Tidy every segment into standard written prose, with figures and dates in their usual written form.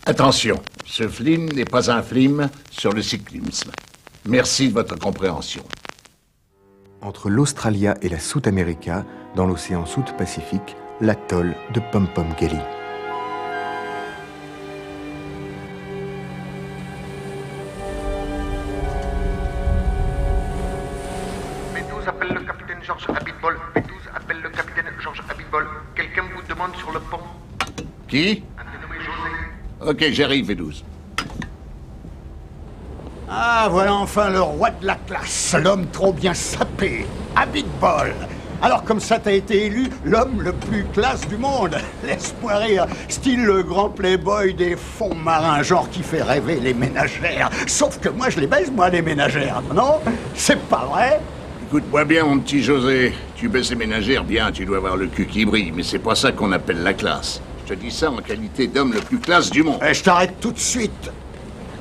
Attention, ce film n'est pas un film sur le cyclisme. Merci de votre compréhension. Entre l'Australia et la South America, dans l'océan South-Pacifique, l'atoll de Pom Pom Kelly. B12 appelle le capitaine Georges Abitbol. B12 appelle le capitaine Georges Abitbol. Quelqu'un vous demande sur le pont. Qui? Un dénommé José. Ok, j'arrive, V12. Ah, voilà enfin le roi de la classe, l'homme trop bien sapé, Abitbol. Alors comme ça t'as été élu l'homme le plus classe du monde. Laisse-moi rire, style le grand playboy des fonds marins, genre qui fait rêver les ménagères. Sauf que moi je les baise, moi, les ménagères, non? C'est pas vrai? Écoute-moi bien, mon petit José. Tu baises les ménagères, bien, tu dois avoir le cul qui brille, mais c'est pas ça qu'on appelle la classe. Je te dis ça en qualité d'homme le plus classe du monde. Je t'arrête tout de suite.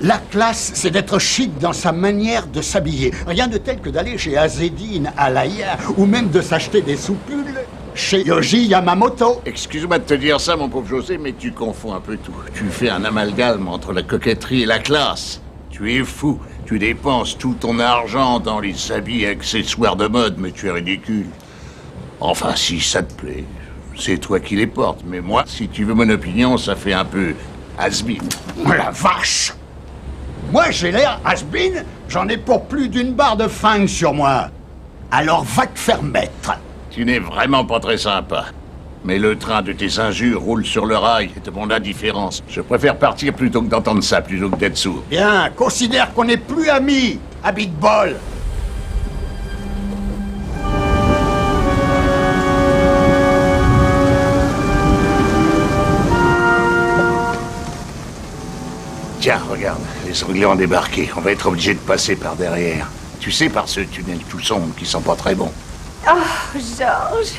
La classe, c'est d'être chic dans sa manière de s'habiller. Rien de tel que d'aller chez Azedine à l'Aïa, ou même de s'acheter des soupules chez Yoji Yamamoto. Excuse-moi de te dire ça, mon pauvre José, mais tu confonds un peu tout. Tu fais un amalgame entre la coquetterie et la classe. Tu es fou. Tu dépenses tout ton argent dans les habits et accessoires de mode, mais tu es ridicule. Enfin, si ça te plaît, c'est toi qui les portes. Mais moi, si tu veux mon opinion, ça fait un peu has-been. Oh la vache! Moi, j'ai l'air has-been, j'en ai pour plus d'une barre de fang sur moi. Alors va te faire mettre. Tu n'es vraiment pas très sympa. Mais le train de tes injures roule sur le rail et de mon indifférence. Je préfère partir plutôt que d'entendre ça, plutôt que d'être sourd. Bien, considère qu'on n'est plus amis, Abitbol. Tiens, regarde, les Anglais ont débarqué. On va être obligé de passer par derrière. Tu sais, par ce tunnel tout sombre qui sent pas très bon. Oh, Georges,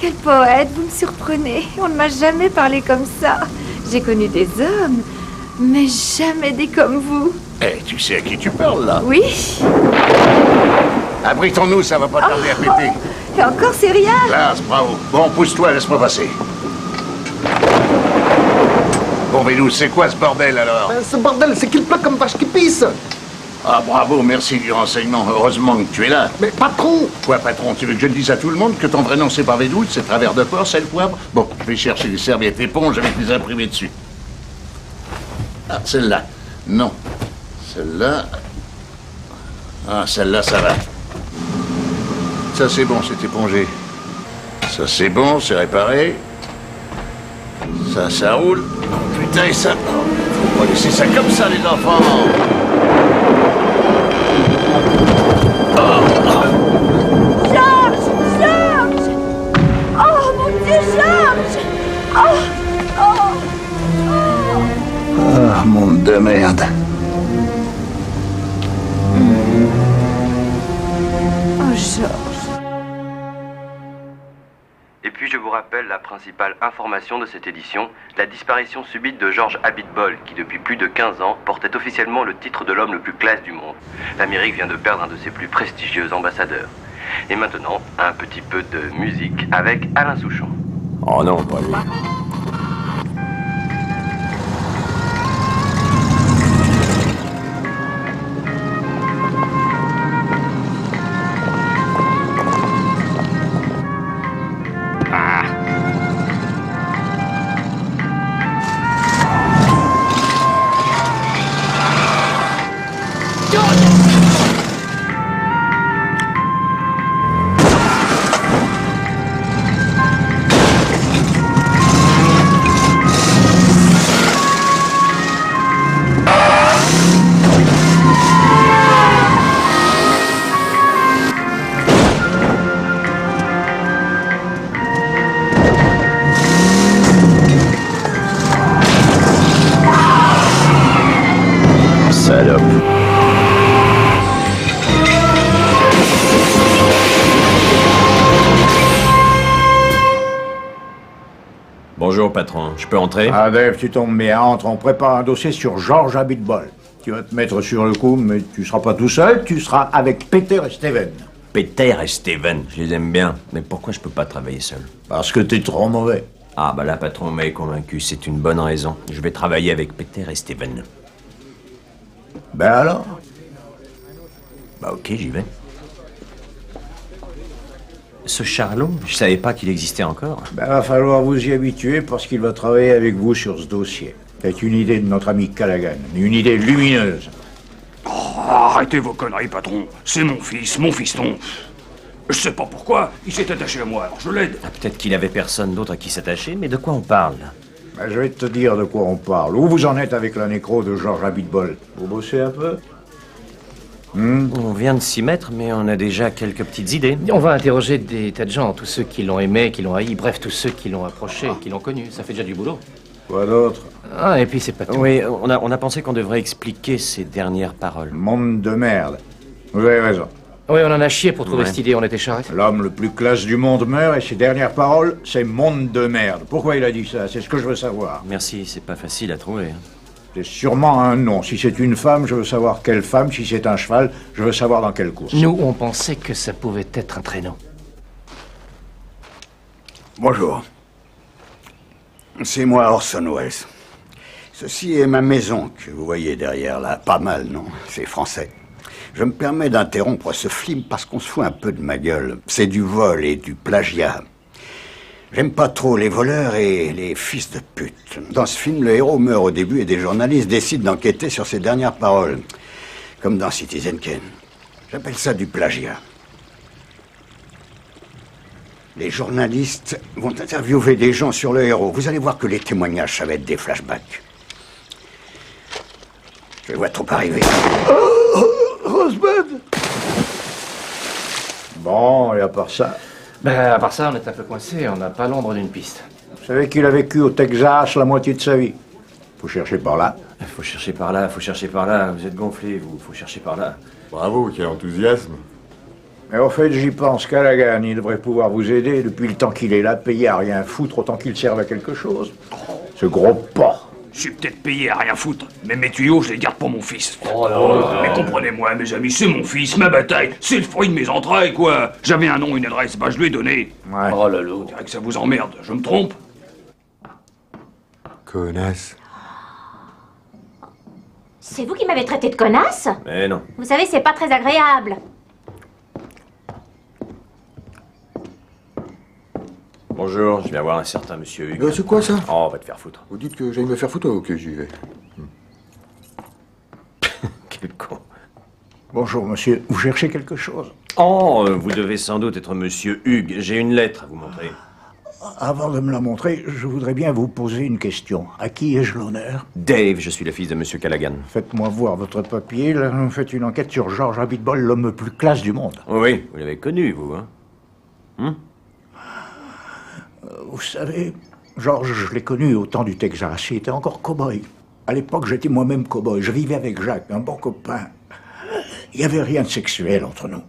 quel poète, vous me surprenez. On ne m'a jamais parlé comme ça. J'ai connu des hommes, mais jamais des comme vous. Eh, tu sais à qui tu parles, là? Oui. Abritons-nous, ça va pas tarder à péter. Et encore, c'est rien. Classe, bravo. Bon, pousse-toi, laisse-moi passer. Bon, Vénus, c'est quoi ce bordel, alors? Ce bordel, c'est qu'il pleut comme vache qui pisse. Ah, bravo, merci du renseignement. Heureusement que tu es là. Mais patron! Quoi, patron? Tu veux que je dise à tout le monde que ton vrai nom, c'est pas V12, c'est travers de porc, c'est le poivre? Bon, je vais chercher des serviettes éponges avec des imprimés dessus. Ah, celle-là. Non. Celle-là... Ah, celle-là, ça va. Ça, c'est bon, c'est épongé. Ça, c'est bon, c'est réparé. Ça roule. Oh, putain, et ça... Oh, faut pas laisser ça comme ça, les enfants. Georges! Georges! Oh, mon Dieu, Georges! Oh! Ah, monde de merde. Oh, Georges! Et puis je vous rappelle la principale information de cette édition, la disparition subite de Georges Abitbol, qui depuis plus de 15 ans portait officiellement le titre de l'homme le plus classe du monde. L'Amérique vient de perdre un de ses plus prestigieux ambassadeurs. Et maintenant, un petit peu de musique avec Alain Souchon. Oh non, pas lui. Salope. Bonjour patron, je peux entrer? Ah Dave, tu tombes bien, entre, on prépare un dossier sur Georges Abitbol. Tu vas te mettre sur le coup, mais tu seras pas tout seul, tu seras avec Peter et Steven. Peter et Steven, je les aime bien, mais pourquoi je peux pas travailler seul? Parce que t'es trop mauvais. Ah bah là, patron m'avait convaincu, c'est une bonne raison. Je vais travailler avec Peter et Steven. Ben alors? Bah ok, j'y vais. Ce Charlot, je savais pas qu'il existait encore. Ben va falloir vous y habituer parce qu'il va travailler avec vous sur ce dossier. C'est une idée de notre ami Callaghan, une idée lumineuse. Oh, arrêtez vos conneries, patron. C'est mon fils, mon fiston. Je sais pas pourquoi, il s'est attaché à moi, alors je l'aide. Ah, peut-être qu'il avait personne d'autre à qui s'attacher, mais de quoi on parle? Ben, je vais te dire de quoi on parle. Où vous en êtes avec la nécro de George Abitbol? Vous bossez un peu? On vient de s'y mettre, mais on a déjà quelques petites idées. On va interroger des tas de gens, tous ceux qui l'ont aimé, qui l'ont haï, bref, tous ceux qui l'ont approché, qui l'ont connu. Ça fait déjà du boulot. Quoi d'autre? Ah, et puis c'est pas tout. Oui, on a pensé qu'on devrait expliquer ses dernières paroles. Monde de merde. Vous avez raison. Oui, on en a chié pour trouver Ouais. cette idée, on était charrette. L'homme le plus classe du monde meurt et ses dernières paroles, c'est monde de merde. Pourquoi il a dit ça? C'est ce que je veux savoir. Merci, c'est pas facile à trouver. C'est sûrement un nom. Si c'est une femme, je veux savoir quelle femme. Si c'est un cheval, je veux savoir dans quelle course. Nous, on pensait que ça pouvait être un traîneau. Bonjour. C'est moi Orson Welles. Ceci est ma maison que vous voyez derrière là. Pas mal, non? C'est français. Je me permets d'interrompre ce film parce qu'on se fout un peu de ma gueule. C'est du vol et du plagiat. J'aime pas trop les voleurs et les fils de pute. Dans ce film, le héros meurt au début et des journalistes décident d'enquêter sur ses dernières paroles. Comme dans Citizen Kane. J'appelle ça du plagiat. Les journalistes vont interviewer des gens sur le héros. Vous allez voir que les témoignages, ça va être des flashbacks. Je les vois trop arriver. Rosebud! Bon, et à part ça, Ben, à part ça, on est un peu coincé, on n'a pas l'ombre d'une piste. vous savez qu'il a vécu au Texas la moitié de sa vie. Faut chercher par là. Faut chercher par là, faut chercher par là. Vous êtes gonflés, vous. Faut chercher par là. Bravo, quel enthousiasme. Mais en fait, j'y pense, Callaghan, il devrait pouvoir vous aider depuis le temps qu'il est là, payé à rien foutre, autant qu'il serve à quelque chose. Ce gros porc. Je suis peut-être payé à rien foutre, mais mes tuyaux, je les garde pour mon fils. Mais comprenez-moi, mes amis, c'est mon fils, ma bataille, c'est le fruit de mes entrailles, quoi. J'avais un nom, une adresse, bah je lui ai donné. Ouais. Oh là là. On dirait que ça vous emmerde, je me trompe? Connasse. C'est vous qui m'avez traité de connasse? Mais non. Vous savez, c'est pas très agréable. Bonjour, je viens voir un certain monsieur Hugues. C'est quoi ça? Oh, va te faire foutre. Vous dites que j'aille me faire foutre? Ok, j'y vais. Quel con. Bonjour, monsieur. Vous cherchez quelque chose? Oh, vous devez sans doute être monsieur Hugues. J'ai une lettre à vous montrer. Avant de me la montrer, je voudrais bien vous poser une question. À qui ai-je l'honneur? Dave, je suis le fils de monsieur Callaghan. Faites-moi voir votre papier. Là, vous faites une enquête sur George Abitbol, l'homme le plus classe du monde. Oui, vous l'avez connu, vous, hein? Vous savez, George, je l'ai connu au temps du Texas. Il était encore cow-boy. À l'époque, j'étais moi-même cow-boy. Je vivais avec Jacques, un bon copain. Il n'y avait rien de sexuel entre nous.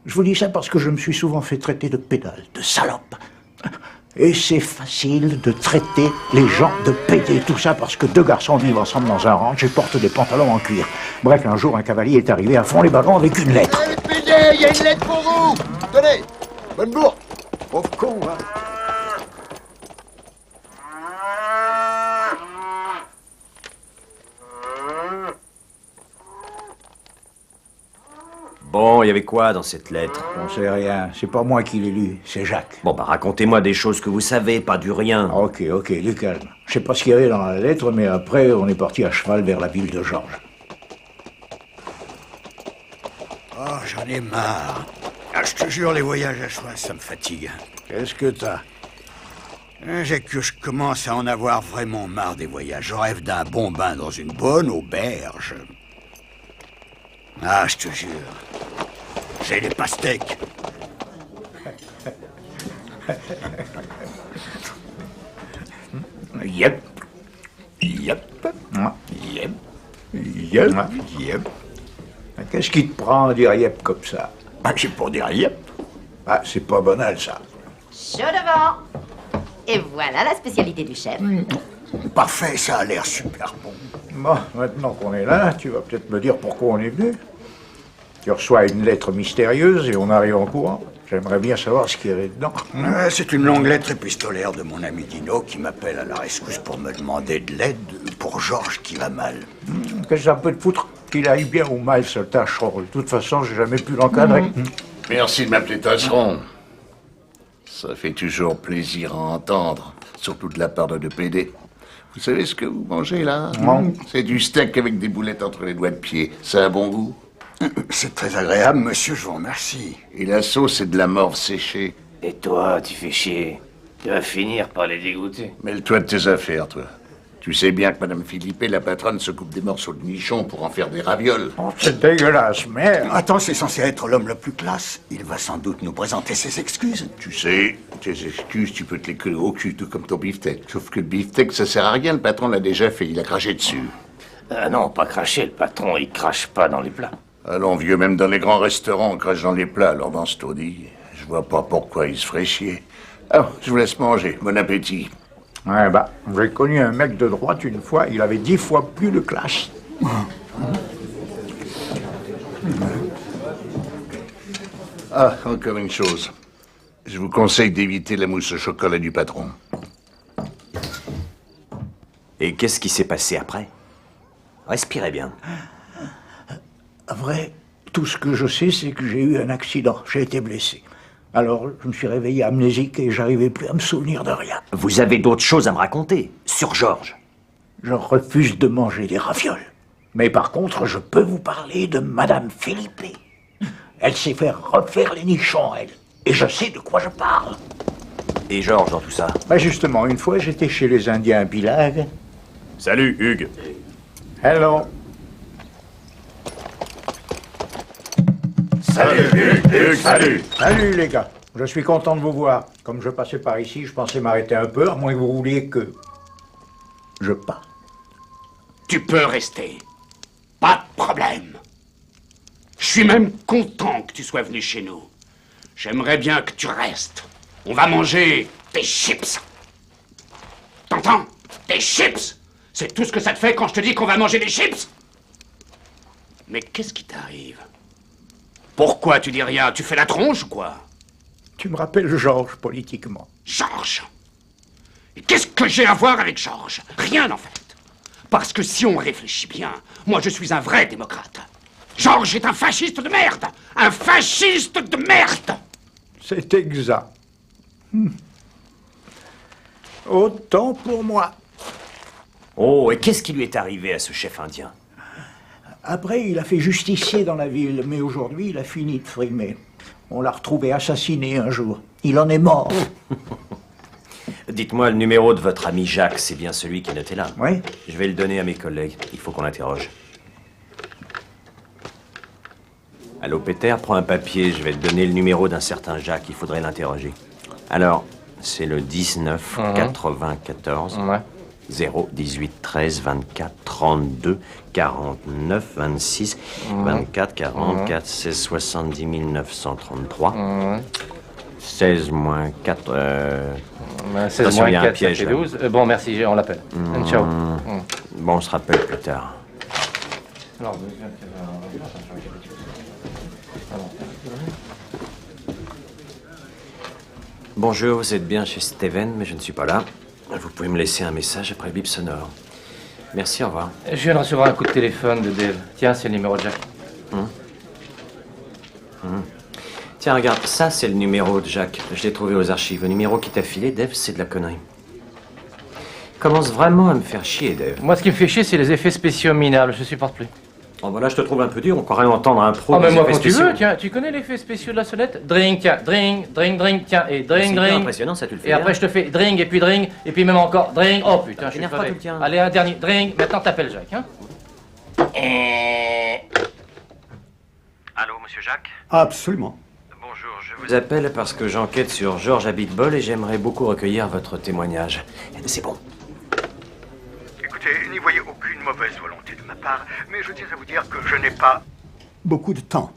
Je vous dis ça parce que je me suis souvent fait traiter de pédale, de salope. Et c'est facile de traiter les gens de pédés. Tout ça parce que deux garçons vivent ensemble dans un ranch et portent des pantalons en cuir. Bref, un jour, un cavalier est arrivé à fond les ballons avec une lettre. Allez, pédé, il y a une lettre pour vous! Tenez! Bonne bourre! Pauvre con, hein! Bon, il y avait quoi dans cette lettre? On sait rien. C'est pas moi qui l'ai lu, c'est Jacques. Bon, bah racontez-moi des choses que vous savez, pas du rien. Ok, du calme. Je sais pas ce qu'il y avait dans la lettre, mais après, on est parti à cheval vers la ville de Georges. Oh, j'en ai marre. Ah, je te jure, les voyages à cheval, ça me fatigue. Qu'est-ce que t'as? J'ai que je commence à en avoir vraiment marre des voyages. Je rêve d'un bon bain dans une bonne auberge. Ah, je te jure. J'ai les pastèques. Yep. Qu'est-ce qui te prend à dire yep comme ça? Ah, j'ai pour dire yep. Ah, c'est pas banal, ça. Chaud devant. Et voilà la spécialité du chef. Parfait, ça a l'air super bon. Bon, maintenant qu'on est là, tu vas peut-être me dire pourquoi on est venu. Tu reçois une lettre mystérieuse et on arrive en courant. J'aimerais bien savoir ce qu'il y avait dedans. C'est une longue lettre épistolaire de mon ami Dino qui m'appelle à la rescousse pour me demander de l'aide pour Georges qui va mal. Qu'est-ce que ça peut te foutre qu'il aille bien ou mal, ce tâcheron? De toute façon, j'ai jamais pu l'encadrer. Merci de m'appeler tâcheron. Ça fait toujours plaisir à entendre, surtout de la part de PD. Vous savez ce que vous mangez, là? Non. C'est du steak avec des boulettes entre les doigts de pied. Ça a un bon goût? C'est très agréable, monsieur, je vous remercie. Et la sauce, c'est de la morve séchée. Et toi, tu fais chier. Tu vas finir par les dégoûter. Mêle-toi de tes affaires, toi. Tu sais bien que Madame Philippe, la patronne, se coupe des morceaux de nichon pour en faire des ravioles. Oh, c'est dégueulasse, merde. Attends, c'est censé être l'homme le plus classe. Il va sans doute nous présenter ses excuses. Tu sais, tes excuses, tu peux te les coller au cul, tout comme ton beefsteak. Sauf que le beefsteak, ça sert à rien, le patron l'a déjà fait, il a craché dessus. Ah non, pas cracher, le patron, il crache pas dans les plats. Allons, vieux, même dans les grands restaurants, on crache dans les plats, alors dans ce taudis, je vois pas pourquoi il se ferait chier. Alors, je vous laisse manger, bon appétit. Ouais, bah, j'ai connu un mec de droite une fois, il avait 10 fois plus de classe. Ah, encore une chose. Je vous conseille d'éviter la mousse au chocolat du patron. Et qu'est-ce qui s'est passé après? Respirez bien. Vrai, tout ce que je sais, c'est que j'ai eu un accident. J'ai été blessé. Alors, je me suis réveillé amnésique et j'arrivais plus à me souvenir de rien. Vous avez d'autres choses à me raconter sur Georges? Je refuse de manger des ravioles. Mais par contre, je peux vous parler de Madame Philippe. Elle sait faire refaire les nichons, elle. Et je sais de quoi je parle. Et Georges dans tout ça? Bah justement, une fois, j'étais chez les Indiens bilingues. Salut, Hugues. Hello. Salut, Hugues, salut. Salut, les gars. Je suis content de vous voir. Comme je passais par ici, je pensais m'arrêter un peu, à moins que vous vouliez que je parte. Tu peux rester. Pas de problème. Je suis même content que tu sois venu chez nous. J'aimerais bien que tu restes. On va manger des chips. T'entends? Des chips. C'est tout ce que ça te fait quand je te dis qu'on va manger des chips? Mais qu'est-ce qui t'arrive? Pourquoi tu dis rien? Tu fais la tronche ou quoi? Tu me rappelles Georges, politiquement. Georges? Et qu'est-ce que j'ai à voir avec Georges? Rien, en fait. Parce que si on réfléchit bien, moi je suis un vrai démocrate. Georges est un fasciste de merde! Un fasciste de merde! C'est exact. Autant pour moi. Oh, et qu'est-ce qui lui est arrivé à ce chef indien? Après, il a fait justicier dans la ville, mais aujourd'hui, il a fini de frimer. On l'a retrouvé assassiné un jour. Il en est mort. Dites-moi, le numéro de votre ami Jacques, c'est bien celui qui est noté là? Oui. Je vais le donner à mes collègues. Il faut qu'on l'interroge. Allô, Peter, prends un papier. Je vais te donner le numéro d'un certain Jacques. Il faudrait l'interroger. Alors, c'est le 19 94 0 18 13 24 32 49 26 24 44 16 70 933 16 moins 4 16 attention, moins il y a un 4, piège, ça fait là. 12. Bon, merci, on l'appelle. Ciao. Bon, on se rappelle plus tard. Bonjour, vous êtes bien chez Steven, mais je ne suis pas là. Vous pouvez me laisser un message après le bip sonore. Merci, au revoir. Je viens de recevoir un coup de téléphone de Dave. Tiens, c'est le numéro de Jack. Tiens, regarde, ça c'est le numéro de Jacques. Je l'ai trouvé aux archives. Le numéro qui t'a filé, Dave, c'est de la connerie. Commence vraiment à me faire chier, Dave. Moi, ce qui me fait chier, c'est les effets spéciaux minables. Je supporte plus. Oh, bah là, je te trouve un peu dur. On croirait entendre un pro. Oh, mais des moi, effets quand tu spéciaux. veux, tiens, tu connais l'effet spéciaux de la sonnette? Dring, tiens, dring, dring, dring, tiens, et dring, C'est bien dring. impressionnant, ça, tu le fais Et après, bien. je te fais dring, et puis même encore dring. Oh putain, je suis Énerve pas crevé. tout le tien. Allez, un dernier dring. Maintenant, t'appelles Jacques, hein? Allô, monsieur Jacques? Absolument. Bonjour, je Je vous appelle parce que j'enquête sur Georges Abitbol et j'aimerais beaucoup recueillir votre témoignage. C'est bon. Écoutez, n'y voyez aucune mauvaise volonté de ma part, mais je tiens à vous dire que je n'ai pas... Beaucoup de temps.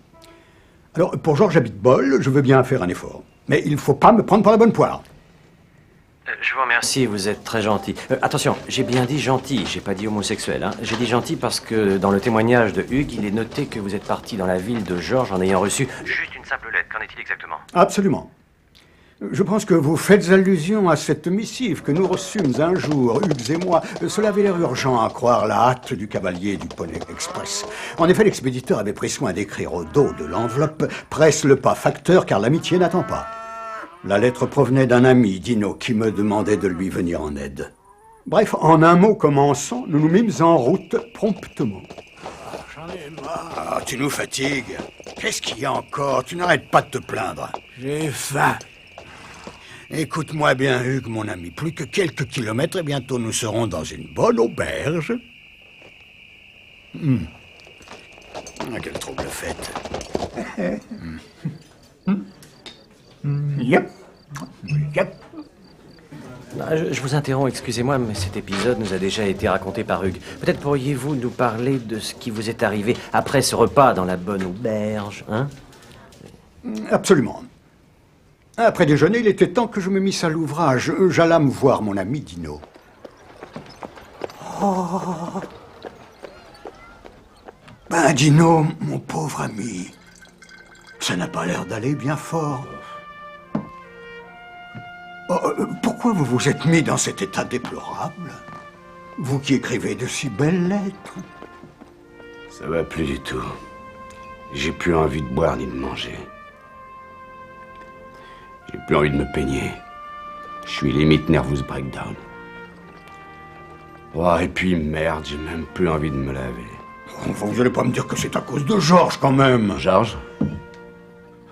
Alors, pour Georges Abitbol, je veux bien faire un effort. Mais il ne faut pas me prendre pour la bonne poire. Je vous remercie, vous êtes très gentil. Attention, j'ai bien dit gentil, j'ai pas dit homosexuel. Hein. J'ai dit gentil parce que dans le témoignage de Hugues, il est noté que vous êtes parti dans la ville de Georges en ayant reçu juste une simple lettre. Qu'en est-il exactement? Absolument. Je pense que vous faites allusion à cette missive que nous reçûmes un jour, Hugues et moi. Cela avait l'air urgent à croire la hâte du cavalier du Poney Express. En effet, l'expéditeur avait pris soin d'écrire au dos de l'enveloppe « Presse le pas, facteur, car l'amitié n'attend pas ». La lettre provenait d'un ami, Dino, qui me demandait de lui venir en aide. Bref, en un mot commençant, nous nous mîmes en route promptement. J'en ai marre. Ah, tu nous fatigues. Qu'est-ce qu'il y a encore? Tu n'arrêtes pas de te plaindre. J'ai faim. Écoute-moi bien, Hugues, mon ami. Plus que quelques kilomètres et bientôt nous serons dans une bonne auberge. Ah, quelle trouble fête. Yep. Yep. Je vous interromps, excusez-moi, mais cet épisode nous a déjà été raconté par Hugues. Peut-être pourriez-vous nous parler de ce qui vous est arrivé après ce repas dans la bonne auberge, hein? Absolument. Après déjeuner, il était temps que je me misse à l'ouvrage. J'allâme voir mon ami Dino. Oh. Ben, Dino, mon pauvre ami, ça n'a pas l'air d'aller bien fort. Pourquoi vous vous êtes mis dans cet état déplorable? Vous qui écrivez de si belles lettres. Ça va plus du tout. J'ai plus envie de boire ni de manger. J'ai plus envie de me peigner. Je suis limite nervous breakdown. Oh, et puis merde, j'ai même plus envie de me laver. Enfin, vous allez pas me dire que c'est à cause de Georges, quand même. Georges?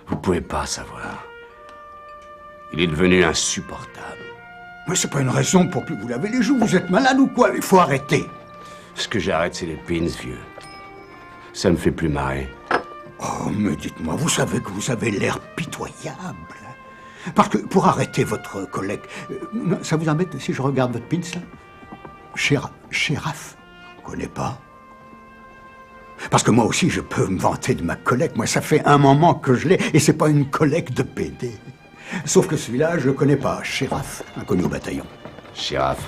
Vous pouvez pas savoir. Il est devenu insupportable. Mais c'est pas une raison pour plus vous laver les joues. Vous êtes malade ou quoi? Il faut arrêter. Ce que j'arrête, c'est les pins, vieux. Ça me fait plus marrer. Oh, mais dites-moi, vous savez que vous avez l'air pitoyable. Parce que pour arrêter votre collègue... ça vous embête si je regarde votre pins, là? Shéraf. Vous connaissez pas? Parce que moi aussi, je peux me vanter de ma collecte. Moi, ça fait un moment que je l'ai, et c'est pas une collecte de PD. Sauf que celui-là, je le connais pas. Shéraf, inconnu au bataillon. Shéraf?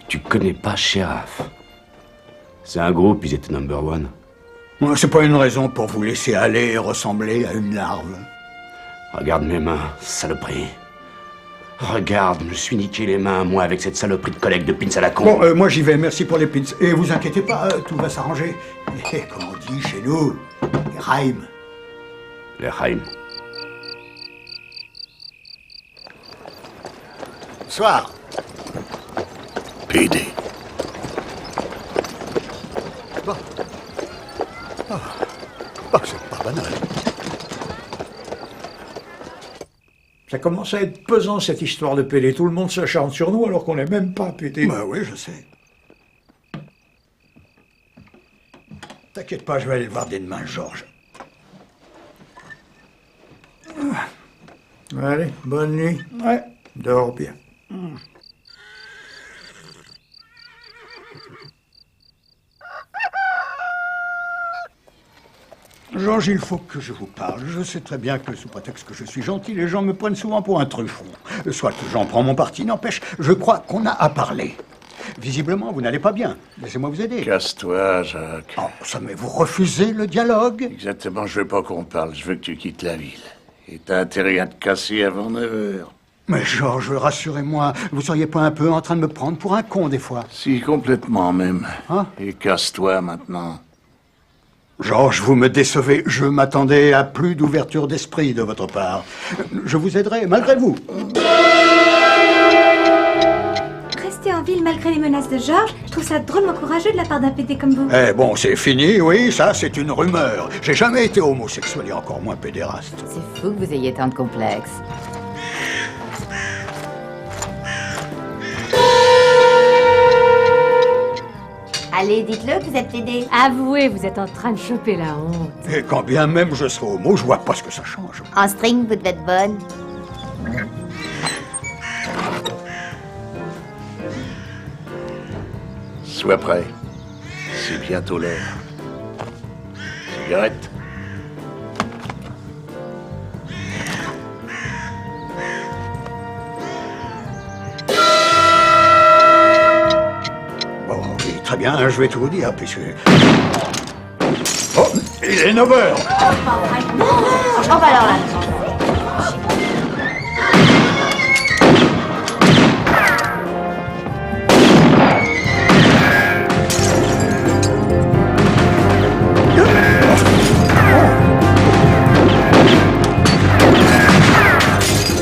Tu connais pas Shéraf? C'est un groupe, ils étaient number one. C'est pas une raison pour vous laisser aller et ressembler à une larve. Regarde mes mains, saloperie. Regarde, je me suis niqué les mains, moi, avec cette saloperie de collègue de pins à la con. Bon, moi j'y vais, merci pour les pins. Et vous inquiétez pas, tout va s'arranger. Et comme on dit chez nous, les Raim. Les Raim. Soir. PD. Bon. C'est pas banal. Ça commence à être pesant, cette histoire de PD. Tout le monde s'acharne sur nous alors qu'on n'est même pas PD. Bah oui, je sais. T'inquiète pas, je vais aller le voir dès demain, Georges. Allez, bonne nuit. Ouais, dors bien. Georges, il faut que je vous parle. Je sais très bien que sous prétexte que je suis gentil, les gens me prennent souvent pour un truffon. Soit j'en prends mon parti, n'empêche, je crois qu'on a à parler. Visiblement, vous n'allez pas bien. Laissez-moi vous aider. Casse-toi, Jacques. Oh, ça, mais vous refusez le dialogue? Exactement, je veux pas qu'on parle, je veux que tu quittes la ville. Et t'as intérêt à te casser avant 9h. Mais Georges, rassurez-moi, vous seriez pas un peu en train de me prendre pour un con des fois? Si, complètement même. Hein? Et casse-toi maintenant. Georges, vous me décevez. Je m'attendais à plus d'ouverture d'esprit de votre part. Je vous aiderai, malgré vous. Rester en ville malgré les menaces de Georges, je trouve ça drôlement courageux de la part d'un PD comme vous. Eh bon, c'est fini, oui, ça c'est une rumeur. J'ai jamais été homosexuel et encore moins pédéraste. C'est fou que vous ayez tant de complexes. Allez, dites-le que vous êtes PD. Avouez, vous êtes en train de choper la honte. Et quand bien même je serai homo, je vois pas ce que ça change. En string, vous devez être bonne. Sois prêt. C'est bientôt l'heure. Cigarette. Bon, oui, très bien, je vais tout vous dire, puisque... Oh, il est 9h. Oh, bah alors là.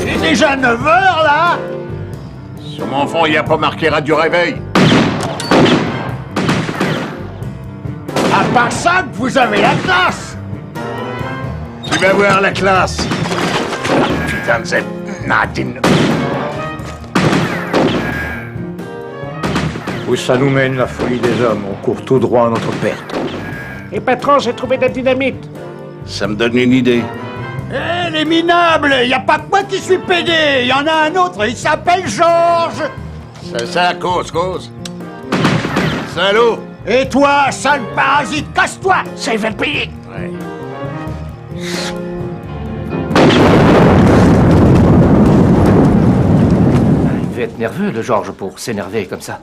Il est déjà 9h, là. Sur mon front, il n'y a pas marqué radio réveil. À part ça, que vous avez la classe. Tu vas voir la classe. Putain de cette Nadine. Où ça nous mène, la folie des hommes? On court tout droit à notre perte. Et patron, j'ai trouvé de la dynamite. Ça me donne une idée. Eh, les minables, y a pas que moi qui suis pédé. Y en a un autre, il s'appelle Georges. C'est ça, cause. Salaud. Et toi, sale parasite, casse-toi. Ça, il va le payer. Ouais. Il devait être nerveux, le Georges, pour s'énerver comme ça.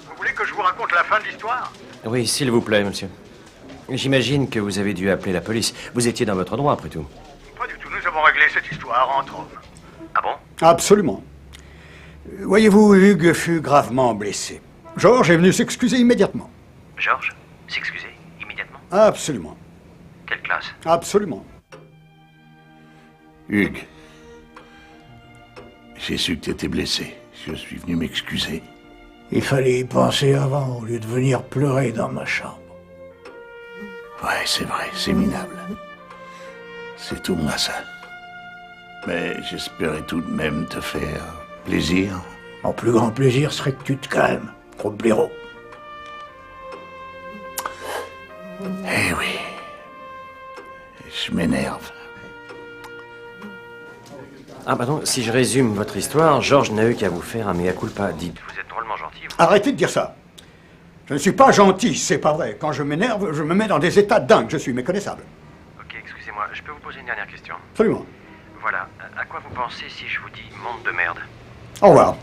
Vous voulez que je vous raconte la fin de l'histoire? Oui, s'il vous plaît, monsieur. J'imagine que vous avez dû appeler la police. Vous étiez dans votre droit, après tout. Pas du tout, nous avons réglé cette histoire entre hommes. Ah bon? Absolument. Voyez-vous, Hugues fut gravement blessé. Georges est venu s'excuser immédiatement. Georges? S'excuser? Immédiatement? Absolument. Quelle classe? Absolument. Hugues, j'ai su que t'étais blessé. Je suis venu m'excuser. Il fallait y penser avant, au lieu de venir pleurer dans ma chambre. Ouais, c'est vrai, c'est minable. C'est tout moi, ça. Mais j'espérais tout de même te faire plaisir. Mon plus grand plaisir serait que tu te calmes, gros blaireau. Eh oui. Je m'énerve. Ah, pardon, si je résume votre histoire, Georges n'a eu qu'à vous faire un mea culpa. Dites. Vous êtes drôlement gentil. Arrêtez de dire ça. Je ne suis pas gentil, c'est pas vrai. Quand je m'énerve, je me mets dans des états dingues. Je suis méconnaissable. Ok, excusez-moi, je peux vous poser une dernière question? Absolument. Voilà, à quoi vous pensez si je vous dis monde de merde? Au revoir.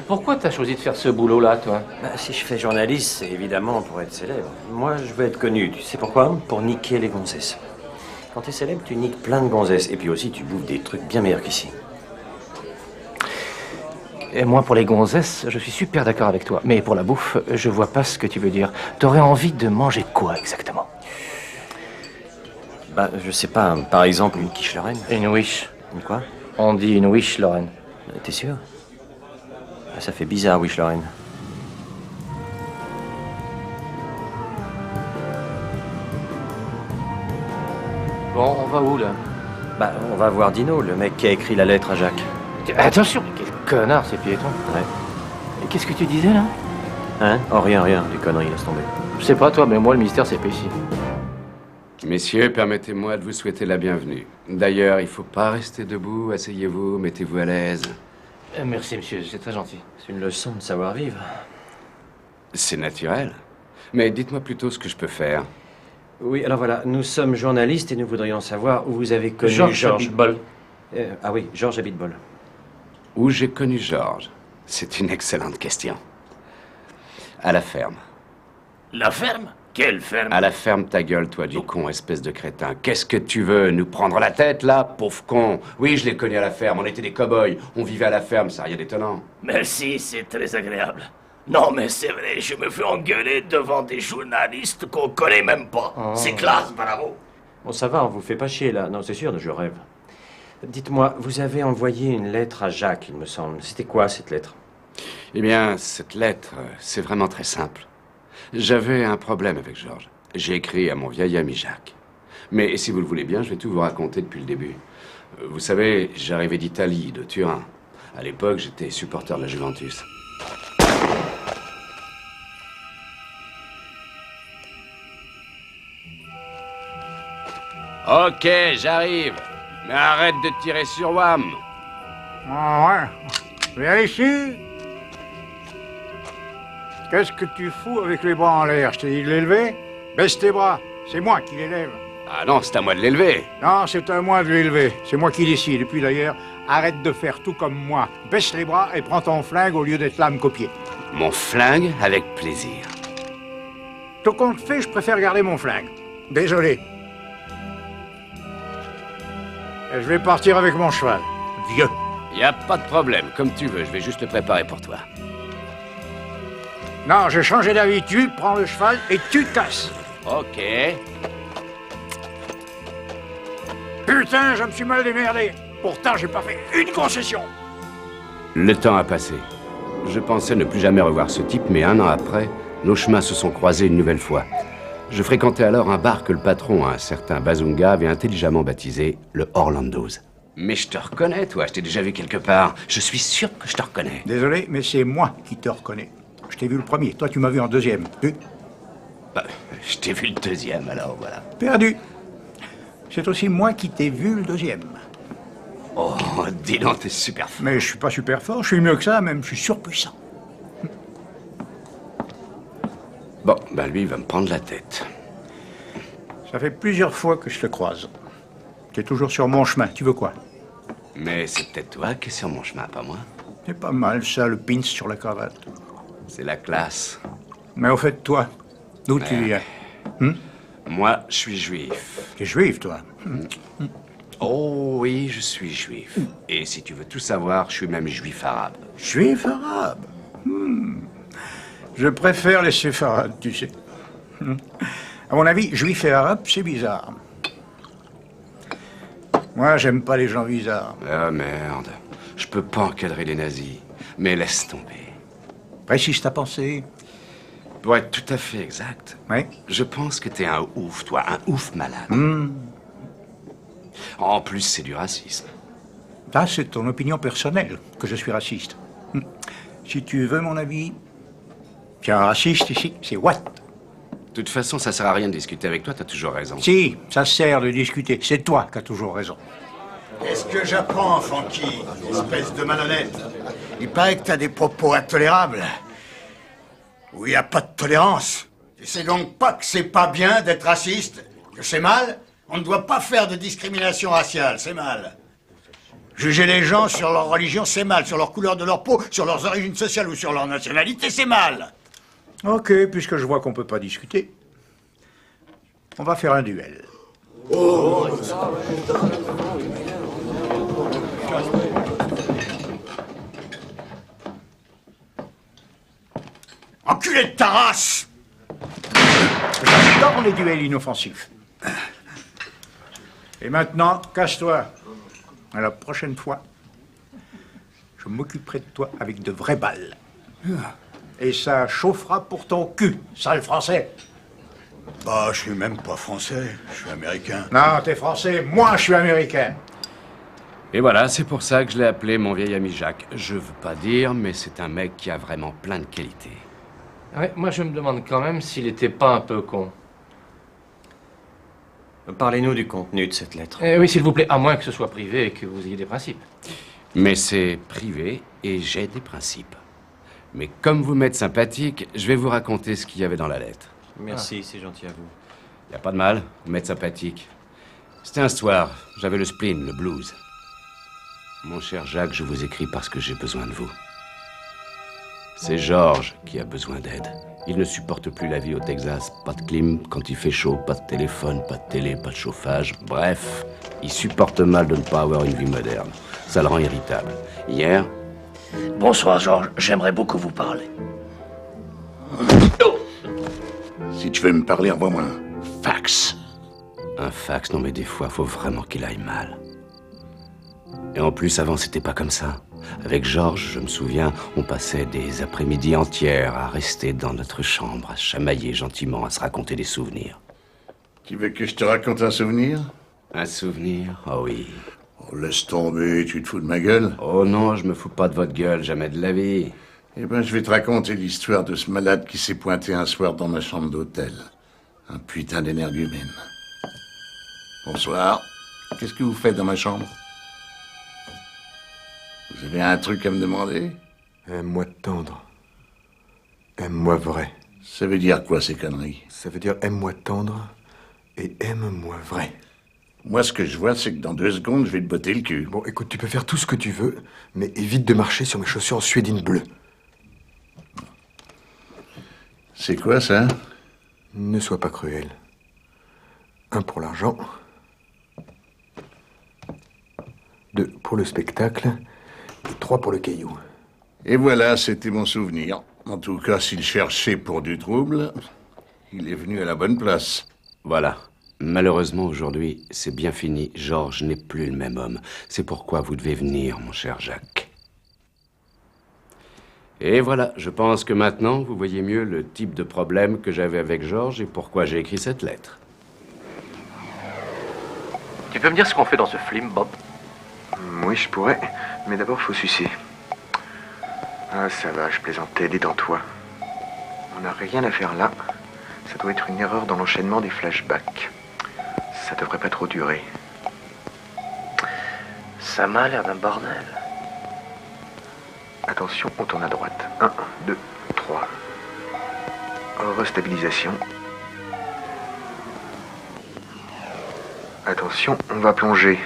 Pourquoi t'as choisi de faire ce boulot-là, toi? Bah, si je fais journaliste, c'est évidemment pour être célèbre. Moi, je veux être connu. Tu sais pourquoi? Pour niquer les gonzesses. Quand t'es célèbre, tu niques plein de gonzesses. Et puis aussi, tu bouffes des trucs bien meilleurs qu'ici. Et moi, pour les gonzesses, je suis super d'accord avec toi. Mais pour la bouffe, je vois pas ce que tu veux dire. T'aurais envie de manger quoi, exactement? Bah, je sais pas. Par exemple, une quiche Lorraine. Une wish. Une quoi? On dit une wish, Lorraine. T'es sûr? Ah, ça fait bizarre, wish Lorraine. Bon, on va où, là? Bah, on va voir Dino, le mec qui a écrit la lettre à Jacques. Attention, quel connard, ces piétons. Ouais. Et qu'est-ce que tu disais, là? Hein? Oh, rien, des conneries, laisse tomber. Je sais pas, toi, mais moi, le mystère, c'est pas ici. Messieurs, permettez-moi de vous souhaiter la bienvenue. D'ailleurs, il faut pas rester debout, asseyez-vous, mettez-vous à l'aise. Merci, monsieur, c'est très gentil. C'est une leçon de savoir-vivre. C'est naturel. Mais dites-moi plutôt ce que je peux faire. Oui, alors voilà, nous sommes journalistes et nous voudrions savoir où vous avez connu Georges Abitbol. Ah oui, Georges Abitbol. Où j'ai connu Georges? C'est une excellente question. À la ferme. La ferme? Quelle ferme? À la ferme ta gueule, toi, du con, espèce de crétin. Qu'est-ce que tu veux? Nous prendre la tête, là? Pauvre con. Oui, je l'ai connu à la ferme. On était des cow-boys. On vivait à la ferme, ça, rien d'étonnant. Merci, c'est très agréable. Non, mais c'est vrai, je me fais engueuler devant des journalistes qu'on connaît même pas. Oh. C'est classe, bravo. Bon, ça va, on vous fait pas chier, là. Non, c'est sûr, je rêve. Dites-moi, vous avez envoyé une lettre à Jacques, il me semble. C'était quoi, cette lettre? Eh bien, cette lettre, c'est vraiment très simple. J'avais un problème avec Georges. J'ai écrit à mon vieil ami Jacques. Mais si vous le voulez bien, je vais tout vous raconter depuis le début. Vous savez, j'arrivais d'Italie, de Turin. À l'époque, j'étais supporter de la Juventus. Ok, j'arrive. Mais arrête de tirer sur WAM. Ah ouais. Viens ici. Qu'est-ce que tu fous avec les bras en l'air? Je t'ai dit de l'élever? Baisse tes bras. C'est moi qui l'élève. Ah non, c'est à moi de l'élever. Non, c'est à moi de l'élever. C'est moi qui décide. Et puis d'ailleurs, arrête de faire tout comme moi. Baisse les bras et prends ton flingue au lieu d'être là à me copier. Mon flingue, avec plaisir. Tout compte fait, je préfère garder mon flingue. Désolé. Je vais partir avec mon cheval. Vieux. Y a pas de problème, comme tu veux, je vais juste le préparer pour toi. Non, j'ai changé d'avis. Tu prends le cheval et tu te casses. Ok. Putain, je me suis mal démerdé. Pourtant, j'ai pas fait une concession. Le temps a passé. Je pensais ne plus jamais revoir ce type, mais 1 an après, nos chemins se sont croisés une nouvelle fois. Je fréquentais alors un bar que le patron, un certain Bazunga, avait intelligemment baptisé le Orlando's. Mais je te reconnais, toi, je t'ai déjà vu quelque part. Je suis sûr que je te reconnais. Désolé, mais c'est moi qui te reconnais. Je t'ai vu le premier, toi tu m'as vu en deuxième. Bah, je t'ai vu le deuxième, alors voilà. Perdu. C'est aussi moi qui t'ai vu le deuxième. Oh, dis donc, t'es super fort. Mais je suis pas super fort, je suis mieux que ça, même, je suis surpuissant. Bon, ben lui, il va me prendre la tête. Ça fait plusieurs fois que je te croise. T'es toujours sur mon chemin, tu veux quoi? Mais c'est peut-être toi qui es sur mon chemin, pas moi. C'est pas mal, ça, le pins sur la cravate. C'est la classe. Mais au fait, toi, d'où tu viens? Moi, je suis juif. T'es juif, toi? Oh oui, je suis juif. Et si tu veux tout savoir, je suis même juif arabe. Juif arabe? Je préfère les séfarades, tu sais. À mon avis, juif et arabe, c'est bizarre. Moi, j'aime pas les gens bizarres. Ah merde, je peux pas encadrer les nazis. Mais laisse tomber. Précise ta pensée. Pour être tout à fait exact, oui. Je pense que t'es un ouf, toi, un ouf malade. En plus, c'est du racisme. Ça, c'est ton opinion personnelle, que je suis raciste. Si tu veux mon avis, tu es un raciste ici, c'est what? De toute façon, ça sert à rien de discuter avec toi, t'as toujours raison. Si, ça sert de discuter. C'est toi qui as toujours raison. Qu'est-ce que j'apprends, Francky, espèce de malhonnête? Il paraît que t'as des propos intolérables. Où il n'y a pas de tolérance. Tu sais donc pas que c'est pas bien d'être raciste? Que c'est mal? On ne doit pas faire de discrimination raciale, c'est mal. Juger les gens sur leur religion, c'est mal. Sur leur couleur de leur peau, sur leurs origines sociales ou sur leur nationalité, c'est mal. Ok, puisque je vois qu'on peut pas discuter, on va faire un duel. Enculé de ta race! J'adore les duels inoffensifs. Et maintenant, casse-toi. À la prochaine fois, je m'occuperai de toi avec de vraies balles. Et ça chauffera pour ton cul, sale français. Bah, je suis même pas français, je suis américain. Non, t'es français, moi je suis américain. Et voilà, c'est pour ça que je l'ai appelé mon vieil ami Jacques. Je veux pas dire, mais c'est un mec qui a vraiment plein de qualités. Ouais, moi je me demande quand même s'il était pas un peu con. Parlez-nous du contenu de cette lettre. Oui, s'il vous plaît, à moins que ce soit privé et que vous ayez des principes. Mais c'est privé et j'ai des principes. Mais comme vous m'êtes sympathique, je vais vous raconter ce qu'il y avait dans la lettre. Merci, c'est gentil à vous. Y a pas de mal, vous m'êtes sympathique. C'était un soir, j'avais le spleen, le blues. Mon cher Jacques, je vous écris parce que j'ai besoin de vous. C'est Georges qui a besoin d'aide. Il ne supporte plus la vie au Texas. Pas de clim quand il fait chaud, pas de téléphone, pas de télé, pas de chauffage. Bref, il supporte mal de ne pas avoir une vie moderne. Ça le rend irritable. Hier... Bonsoir, Georges. J'aimerais beaucoup vous parler. Si tu veux me parler, envoie-moi un fax. Un fax, non mais des fois, faut vraiment qu'il aille mal. Et en plus, avant, c'était pas comme ça. Avec Georges, je me souviens, on passait des après-midi entières à rester dans notre chambre, à chamailler gentiment, à se raconter des souvenirs. Tu veux que je te raconte un souvenir? Un souvenir? Oh oui. Oh, laisse tomber, tu te fous de ma gueule? Oh non, je me fous pas de votre gueule, jamais de la vie. Eh ben, je vais te raconter l'histoire de ce malade qui s'est pointé un soir dans ma chambre d'hôtel. Un putain d'énergumène. Bonsoir. Qu'est-ce que vous faites dans ma chambre? Vous avez un truc à me demander? Aime-moi tendre. Aime-moi vrai. Ça veut dire quoi, ces conneries? Ça veut dire aime-moi tendre et aime-moi vrai. Moi, ce que je vois, c'est que dans 2 secondes, je vais te botter le cul. Bon, écoute, tu peux faire tout ce que tu veux, mais évite de marcher sur mes chaussures en suédine bleue. C'est quoi, ça? Ne sois pas cruel. 1 pour l'argent. 2 pour le spectacle. Et 3 pour le caillou. Et voilà, c'était mon souvenir. En tout cas, s'il cherchait pour du trouble, il est venu à la bonne place. Voilà. Malheureusement, aujourd'hui, c'est bien fini. Georges n'est plus le même homme. C'est pourquoi vous devez venir, mon cher Jacques. Et voilà, je pense que maintenant, vous voyez mieux le type de problème que j'avais avec Georges et pourquoi j'ai écrit cette lettre. Tu peux me dire ce qu'on fait dans ce film, Bob? Oui, je pourrais. Mais d'abord, faut sucer. Ah, ça va, je plaisantais, détends-toi. On n'a rien à faire là. Ça doit être une erreur dans l'enchaînement des flashbacks. Ça devrait pas trop durer. Ça m'a l'air d'un bordel. Attention, on tourne à droite. 1, 2, 3. Restabilisation. Attention, on va plonger.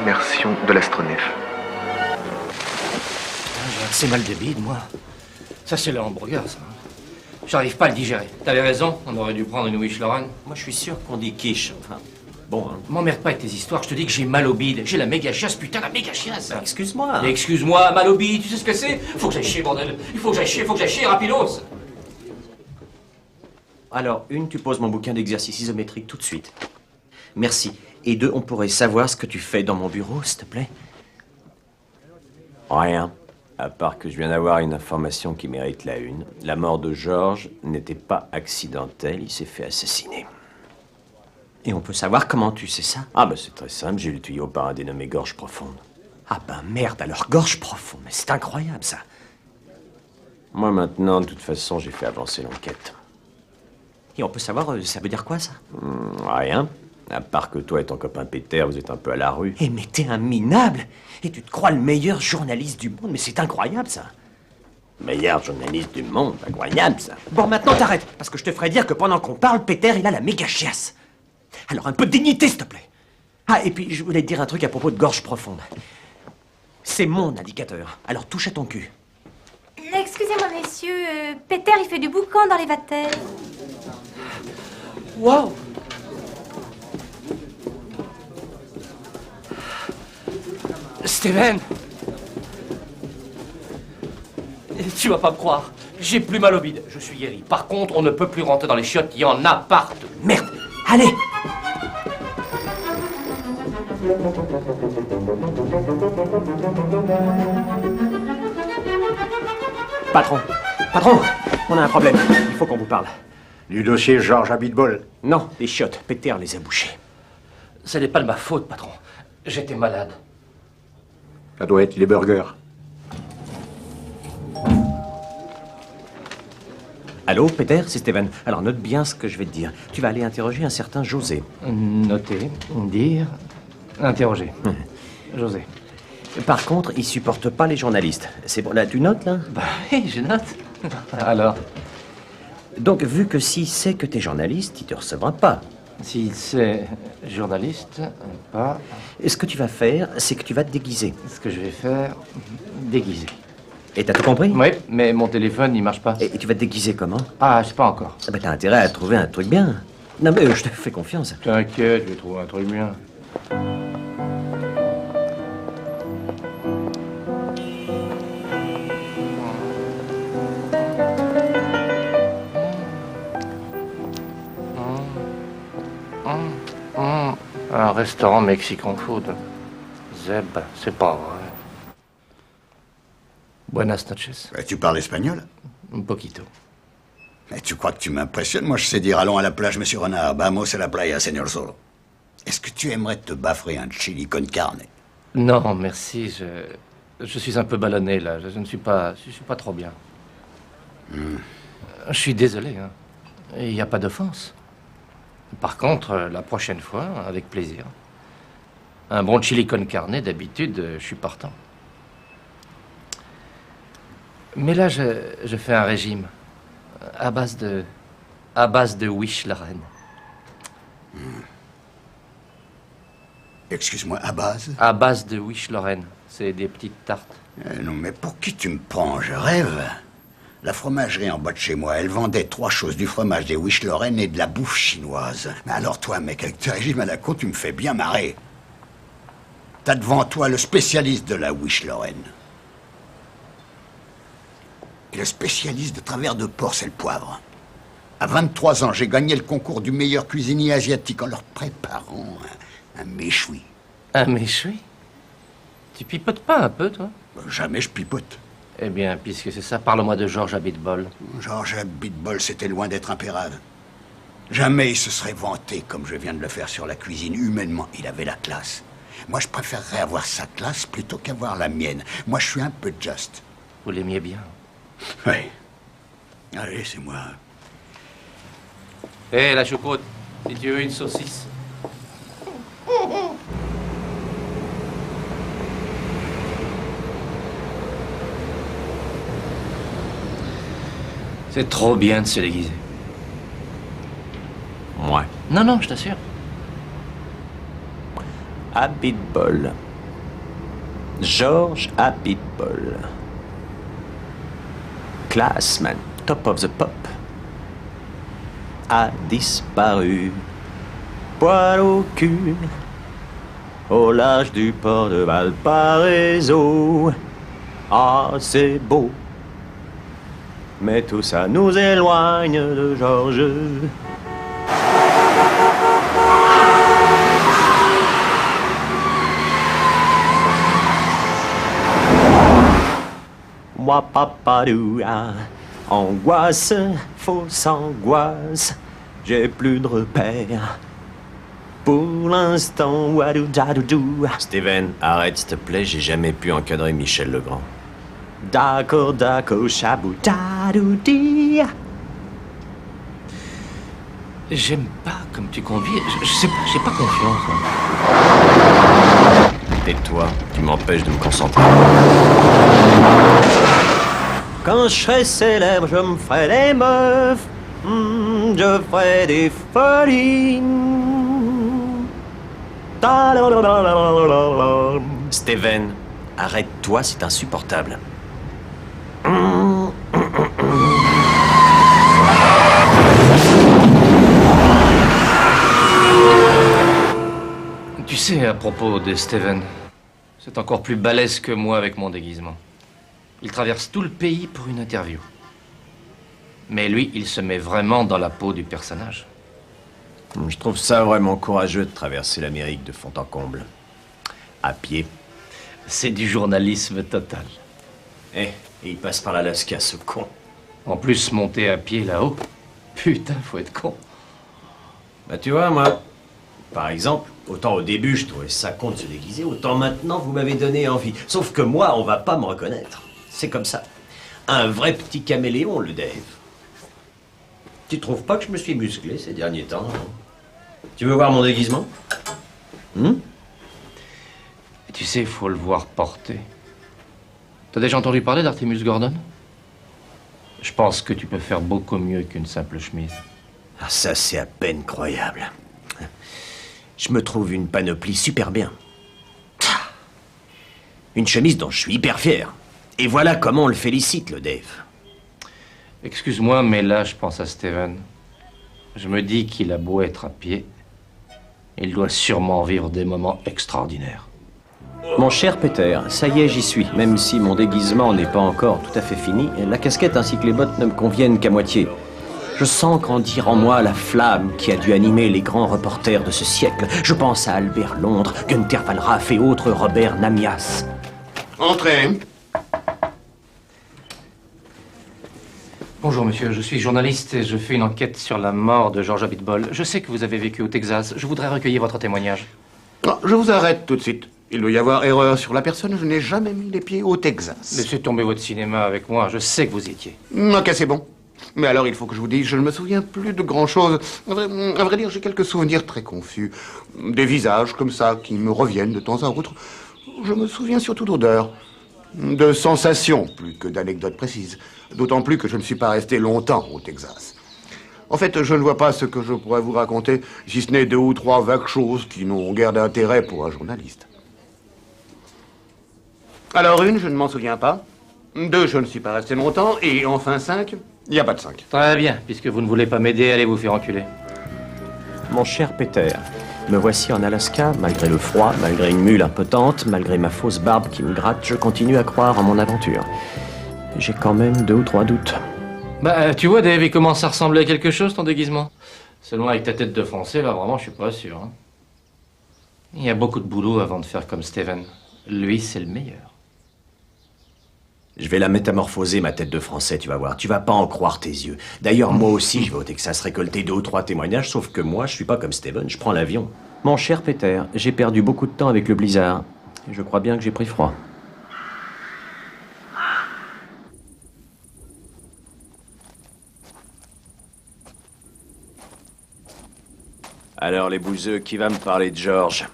Immersion de l'astronef. J'ai assez mal de bide, moi. Ça, c'est le hamburger, ça. J'arrive pas à le digérer. T'avais raison, on aurait dû prendre une Wish Lauren. Moi, je suis sûr qu'on dit quiche. Enfin, bon, hein. M'emmerde pas avec tes histoires, je te dis que j'ai mal au bide. J'ai la méga chiasse, putain, la méga chiasse. Excuse-moi. Excuse-moi, mal au bide, tu sais ce que c'est? Faut que j'aille chier, bordel. Il faut que j'aille chier, rapidos. Alors, 1, tu poses mon bouquin d'exercice isométrique tout de suite. Merci. Et 2, on pourrait savoir ce que tu fais dans mon bureau, s'il te plaît? Rien. À part que je viens d'avoir une information qui mérite la une. La mort de Georges n'était pas accidentelle, il s'est fait assassiner. Et on peut savoir comment tu sais ça? Ah bah c'est très simple, j'ai eu le tuyau par un dénommé Gorge Profonde. Ah ben merde, alors Gorge Profonde, mais c'est incroyable ça. Moi maintenant, de toute façon, j'ai fait avancer l'enquête. Et on peut savoir, ça veut dire quoi ça? Rien. À part que toi et ton copain Peter, vous êtes un peu à la rue. Eh mais t'es un minable! Et tu te crois le meilleur journaliste du monde, mais c'est incroyable ça! Meilleur journaliste du monde, incroyable ça! Bon, maintenant t'arrêtes, parce que je te ferai dire que pendant qu'on parle, Peter, il a la méga chiasse. Alors un peu de dignité, s'il te plaît! Ah, et puis je voulais te dire un truc à propos de Gorge Profonde. C'est mon indicateur, alors touche à ton cul. Excusez-moi, messieurs, Peter, il fait du boucan dans les vatères. Waouh! Steven! Tu vas pas me croire. J'ai plus mal au bide. Je suis guéri. Par contre, on ne peut plus rentrer dans les chiottes. Il y en a partout. Merde! Allez! Patron! Patron! On a un problème. Il faut qu'on vous parle. Du dossier Georges Abitbol? Non, les chiottes. Peter les a bouchées. Ce n'est pas de ma faute, patron. J'étais malade. Ça doit être les burgers. Allô, Peter, c'est Steven. Alors note bien ce que je vais te dire. Tu vas aller interroger un certain José. Noter, dire, interroger. José. Par contre, il supporte pas les journalistes. C'est bon, là, tu notes, là? Bah oui, je note. Alors? Donc, vu que s'il sait que t'es journaliste, il te recevra pas. S'il sait journaliste, pas... Et ce que tu vas faire, c'est que tu vas te déguiser. Ce que je vais faire, déguiser. Et t'as tout compris? Oui, mais mon téléphone, il marche pas. Et tu vas te déguiser comment? Ah, je sais pas encore. Ah bah t'as intérêt à trouver un truc bien. Non mais je te fais confiance. T'inquiète, je vais trouver un truc bien. Un restaurant Mexican food. Zeb, c'est pas vrai. Buenas noches. Tu parles espagnol? Un poquito. Mais tu crois que tu m'impressionnes? Moi, je sais dire allons à la plage, monsieur Renard. Vamos a la playa, señor Solo. Est-ce que tu aimerais te baffrer un chili con carne? Non, merci. Je suis un peu ballonné, là. Je ne suis pas trop bien. Je suis désolé, hein. Il n'y a pas d'offense. Par contre, la prochaine fois, avec plaisir. Un bon chili con carne, d'habitude, je suis partant. Mais là, je fais un régime. À base de Wish Lauren. Excuse-moi, à base? À base de Wish Lauren. C'est des petites tartes. Non, mais pour qui tu me prends? Je rêve. La fromagerie en bas de chez moi, elle vendait 3 choses, du fromage, des Wish Lorraine et de la bouffe chinoise. Mais alors toi, mec, avec tes régimes à la con, tu me fais bien marrer. T'as devant toi le spécialiste de la Wish Lorraine. Et le spécialiste de travers de porc, c'est le poivre. À 23 ans, j'ai gagné le concours du meilleur cuisinier asiatique en leur préparant un méchoui. Un méchoui? Tu pipotes pas un peu, toi? Jamais je pipote. Eh bien, puisque c'est ça, parle-moi de Georges Abitbol. Georges Abitbol, c'était loin d'être impérable. Jamais il se serait vanté comme je viens de le faire sur la cuisine. Humainement, il avait la classe. Moi, je préférerais avoir sa classe plutôt qu'avoir la mienne. Moi, je suis un peu juste. Vous l'aimiez bien? Oui. Allez, c'est moi. Hé, la choucroute, si tu veux une saucisse. C'est trop bien de se déguiser. Ouais. Non, je t'assure. Abitbol. Georges Abitbol. Classman, top of the pop. A disparu. Poil au cul. Au large du port de Valparaiso. Ah, c'est beau. Mais tout ça nous éloigne de Georges. Moi, papadoua, angoisse, fausse angoisse, j'ai plus de repères. Pour l'instant, wadou dadoudou. Steven, arrête s'il te plaît, j'ai jamais pu encadrer Michel Legrand. D'accord, chabou dadoudi. J'aime pas comme tu conduis. Je sais pas, j'ai pas confiance. Tais-toi, tu m'empêches de me concentrer. Quand je serai célèbre, je me ferai des meufs. Je ferai des folies. Steven, arrête-toi, c'est insupportable. Tu sais, à propos de Steven, c'est encore plus balèze que moi avec mon déguisement. Il traverse tout le pays pour une interview. Mais lui, il se met vraiment dans la peau du personnage. Je trouve ça vraiment courageux de traverser l'Amérique de fond en comble. À pied. C'est du journalisme total. Et il passe par l'Alaska, ce con. En plus, monter à pied là-haut, putain, faut être con. Bah tu vois, moi, par exemple, autant au début je trouvais ça con de se déguiser, autant maintenant vous m'avez donné envie. Sauf que moi, on va pas me reconnaître. C'est comme ça. Un vrai petit caméléon, le Dave. Tu trouves pas que je me suis musclé ces derniers temps, non? Tu veux voir mon déguisement? Tu sais, il faut le voir porter. T'as déjà entendu parler d'Artemus Gordon? Je pense que tu peux faire beaucoup mieux qu'une simple chemise. Ah, ça, c'est à peine croyable. Je me trouve une panoplie super bien. Une chemise dont je suis hyper fier. Et voilà comment on le félicite, le Dave. Excuse-moi, mais là, je pense à Steven. Je me dis qu'il a beau être à pied, il doit sûrement vivre des moments extraordinaires. Mon cher Peter, ça y est, j'y suis. Même si mon déguisement n'est pas encore tout à fait fini, la casquette ainsi que les bottes ne me conviennent qu'à moitié. Je sens grandir en moi la flamme qui a dû animer les grands reporters de ce siècle. Je pense à Albert Londres, Günther Wallraff et autres Robert Namias. Entrez. Bonjour monsieur, je suis journaliste et je fais une enquête sur la mort de Georges Abitbol. Je sais que vous avez vécu au Texas. Je voudrais recueillir votre témoignage. Non, je vous arrête tout de suite. Il doit y avoir erreur sur la personne. Je n'ai jamais mis les pieds au Texas. Laissez tomber votre cinéma avec moi. Je sais que vous y étiez. Ok, c'est bon. Mais alors, il faut que je vous dise, je ne me souviens plus de grand-chose. À vrai dire, j'ai quelques souvenirs très confus. Des visages comme ça qui me reviennent de temps à autre. Je me souviens surtout d'odeurs. De sensations, plus que d'anecdotes précises. D'autant plus que je ne suis pas resté longtemps au Texas. En fait, je ne vois pas ce que je pourrais vous raconter, si ce n'est 2 ou 3 vagues choses qui n'ont guère d'intérêt pour un journaliste. Alors une, je ne m'en souviens pas. 2, je ne suis pas resté longtemps. Et enfin 5, il n'y a pas de 5. Très bien, puisque vous ne voulez pas m'aider, allez vous faire enculer. Mon cher Peter, me voici en Alaska, malgré le froid, malgré une mule impotente, malgré ma fausse barbe qui me gratte, je continue à croire en mon aventure. J'ai quand même 2 ou 3 doutes. Bah, tu vois, Dave, il commence à ressembler à quelque chose, ton déguisement. Seulement avec ta tête de français, là, vraiment, je suis pas sûr. Hein. Il y a beaucoup de boulot avant de faire comme Steven. Lui, c'est le meilleur. Je vais la métamorphoser, ma tête de français, tu vas voir. Tu vas pas en croire tes yeux. D'ailleurs, moi aussi, je vais au Texas récolter 2 ou 3 témoignages, sauf que moi, je suis pas comme Steven, je prends l'avion. Mon cher Peter, j'ai perdu beaucoup de temps avec le blizzard. Et je crois bien que j'ai pris froid. Alors, les bouseux, qui va me parler de George?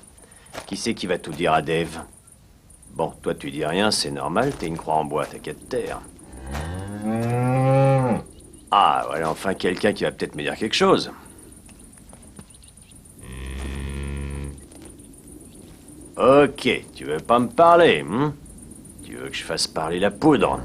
Qui c'est qui va tout dire à Dave? Bon, toi, tu dis rien, c'est normal, t'es une croix en bois, t'as qu'à te taire. Ah, voilà enfin quelqu'un qui va peut-être me dire quelque chose. Ok, tu veux pas me parler, hein? Tu veux que je fasse parler la poudre?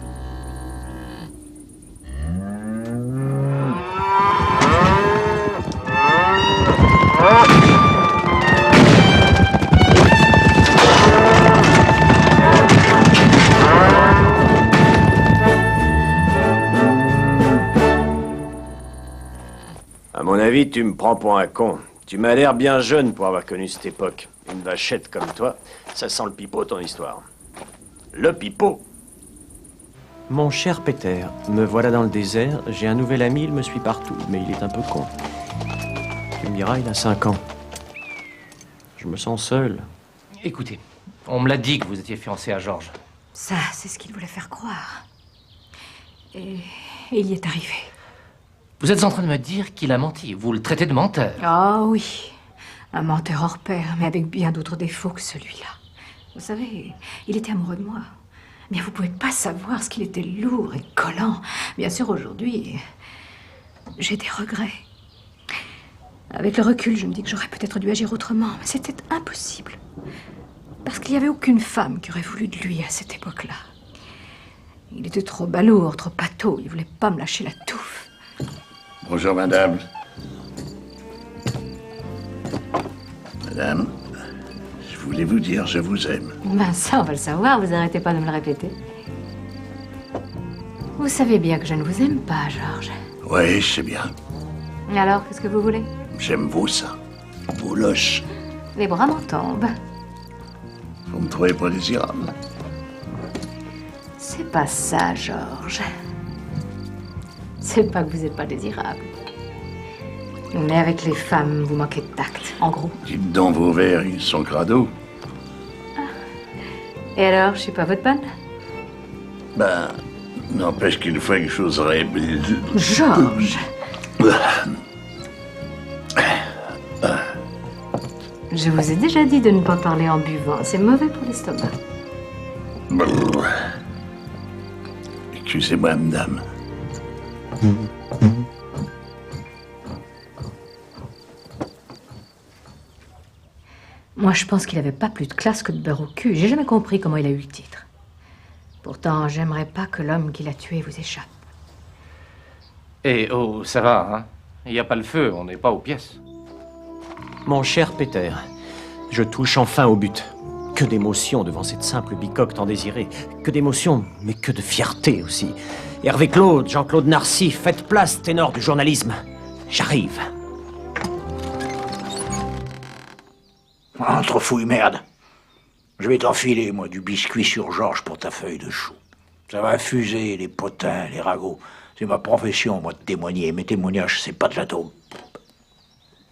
À mon avis, tu me prends pour un con. Tu m'as l'air bien jeune pour avoir connu cette époque. Une vachette comme toi, ça sent le pipeau, ton histoire. Le pipeau. Mon cher Peter, me voilà dans le désert. J'ai un nouvel ami, il me suit partout, mais il est un peu con. Tu me diras, il a 5 ans. Je me sens seul. Écoutez, on me l'a dit que vous étiez fiancé à George. Ça, c'est ce qu'il voulait faire croire. Et il y est arrivé. Vous êtes en train de me dire qu'il a menti. Vous le traitez de menteur. Ah oui, un menteur hors pair, mais avec bien d'autres défauts que celui-là. Vous savez, il était amoureux de moi. Bien, vous pouvez pas savoir ce qu'il était lourd et collant. Bien sûr, aujourd'hui, j'ai des regrets. Avec le recul, je me dis que j'aurais peut-être dû agir autrement, mais c'était impossible. Parce qu'il n'y avait aucune femme qui aurait voulu de lui à cette époque-là. Il était trop balourd, trop pâteau, il voulait pas me lâcher la touffe. Bonjour, madame. Madame, je voulais vous dire je vous aime. Ben ça, on va le savoir, vous arrêtez pas de me le répéter. Vous savez bien que je ne vous aime pas, Georges. Oui, je sais bien. Et alors, qu'est-ce que vous voulez? J'aime vos seins, vos loches. Les bras m'en tombent. Vous me trouvez pas désirable. C'est pas ça, Georges. C'est pas que vous n'êtes pas désirable. Mais avec les femmes, vous manquez de tact, en gros. Dites donc, vos verres, ils sont crado. Et alors, je suis pas votre bonne? Ben, n'empêche qu'une fois que j'oserais... Georges! Je vous ai déjà dit de ne pas parler en buvant. C'est mauvais pour l'estomac. Excusez-moi, madame. Moi, je pense qu'il avait pas plus de classe que de beurre au cul. J'ai jamais compris comment il a eu le titre. Pourtant, j'aimerais pas que l'homme qui l'a tué vous échappe. Eh oh, ça va, hein? Il n'y a pas le feu, on n'est pas aux pièces. Mon cher Peter, je touche enfin au but. Que d'émotions devant cette simple bicoque tant désirée. Que d'émotions, mais que de fierté aussi. Hervé Claude, Jean-Claude Narcy, faites place, ténor du journalisme. J'arrive. Entre fouille merde. Je vais t'enfiler, moi, du biscuit sur Georges pour ta feuille de chou. Ça va fuser, les potins, les ragots. C'est ma profession, moi, de témoigner. Mes témoignages, c'est pas de la taupe.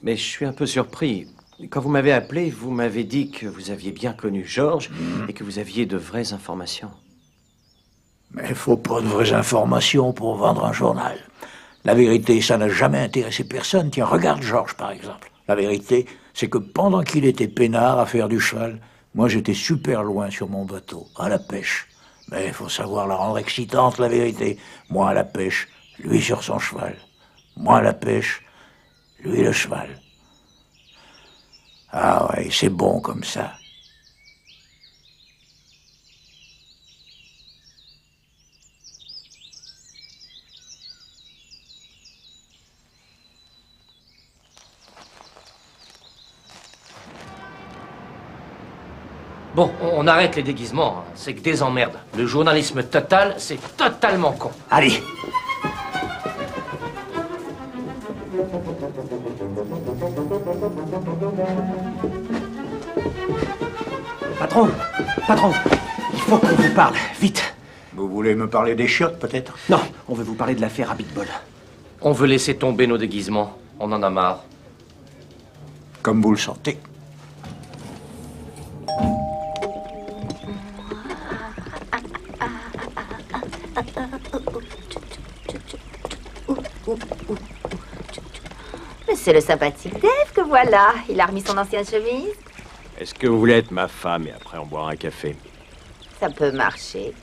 Mais je suis un peu surpris. Quand vous m'avez appelé, vous m'avez dit que vous aviez bien connu Georges et que vous aviez de vraies informations. Mais il faut pas de vraies informations pour vendre un journal. La vérité, ça n'a jamais intéressé personne. Tiens, regarde Georges, par exemple. La vérité, c'est que pendant qu'il était peinard à faire du cheval, moi, j'étais super loin sur mon bateau, à la pêche. Mais il faut savoir la rendre excitante, la vérité. Moi à la pêche, lui sur son cheval. Moi à la pêche, lui le cheval. Ah ouais, c'est bon comme ça. Bon, on arrête les déguisements, hein. C'est que des emmerdes. Le journalisme total, c'est totalement con. Allez. Patron, patron, il faut qu'on vous parle, vite. Vous voulez me parler des chiottes, peut-être? Non, on veut vous parler de l'affaire Abitbol. On veut laisser tomber nos déguisements. On en a marre. Comme vous le sentez. Mais c'est le sympathique Dave que voilà. Il a remis son ancienne chemise. Est-ce que vous voulez être ma femme et après on boira un café? Ça peut marcher.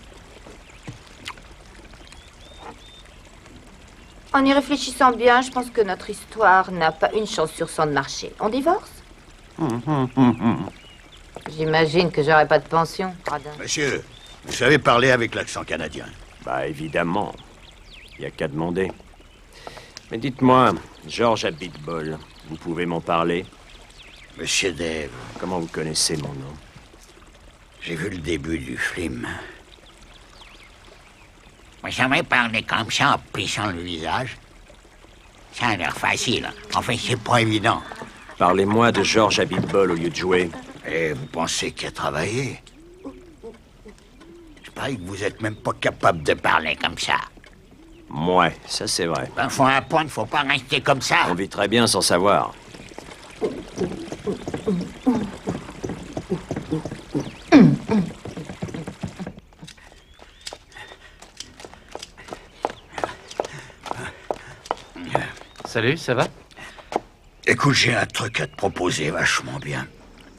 En y réfléchissant bien, je pense que notre histoire n'a pas une chance sur 100 de marcher. On divorce? J'imagine que j'aurai pas de pension, Radin. Monsieur, vous savez parler avec l'accent canadien? Bah évidemment. Il n'y a qu'à demander. Mais dites-moi, George Abitbol, vous pouvez m'en parler? Monsieur Dave. Comment vous connaissez mon nom? J'ai vu le début du film. Vous jamais parler comme ça en plissant le visage? Ça a l'air facile. Enfin, c'est pas évident. Parlez-moi de George Abitbol au lieu de jouer. Et vous pensez qu'il a travaillé? Je parie que vous êtes même pas capable de parler comme ça. Ouais, ça c'est vrai. Ben, faut un point, faut pas rester comme ça. On vit très bien sans savoir. Salut, ça va? Écoute, j'ai un truc à te proposer vachement bien.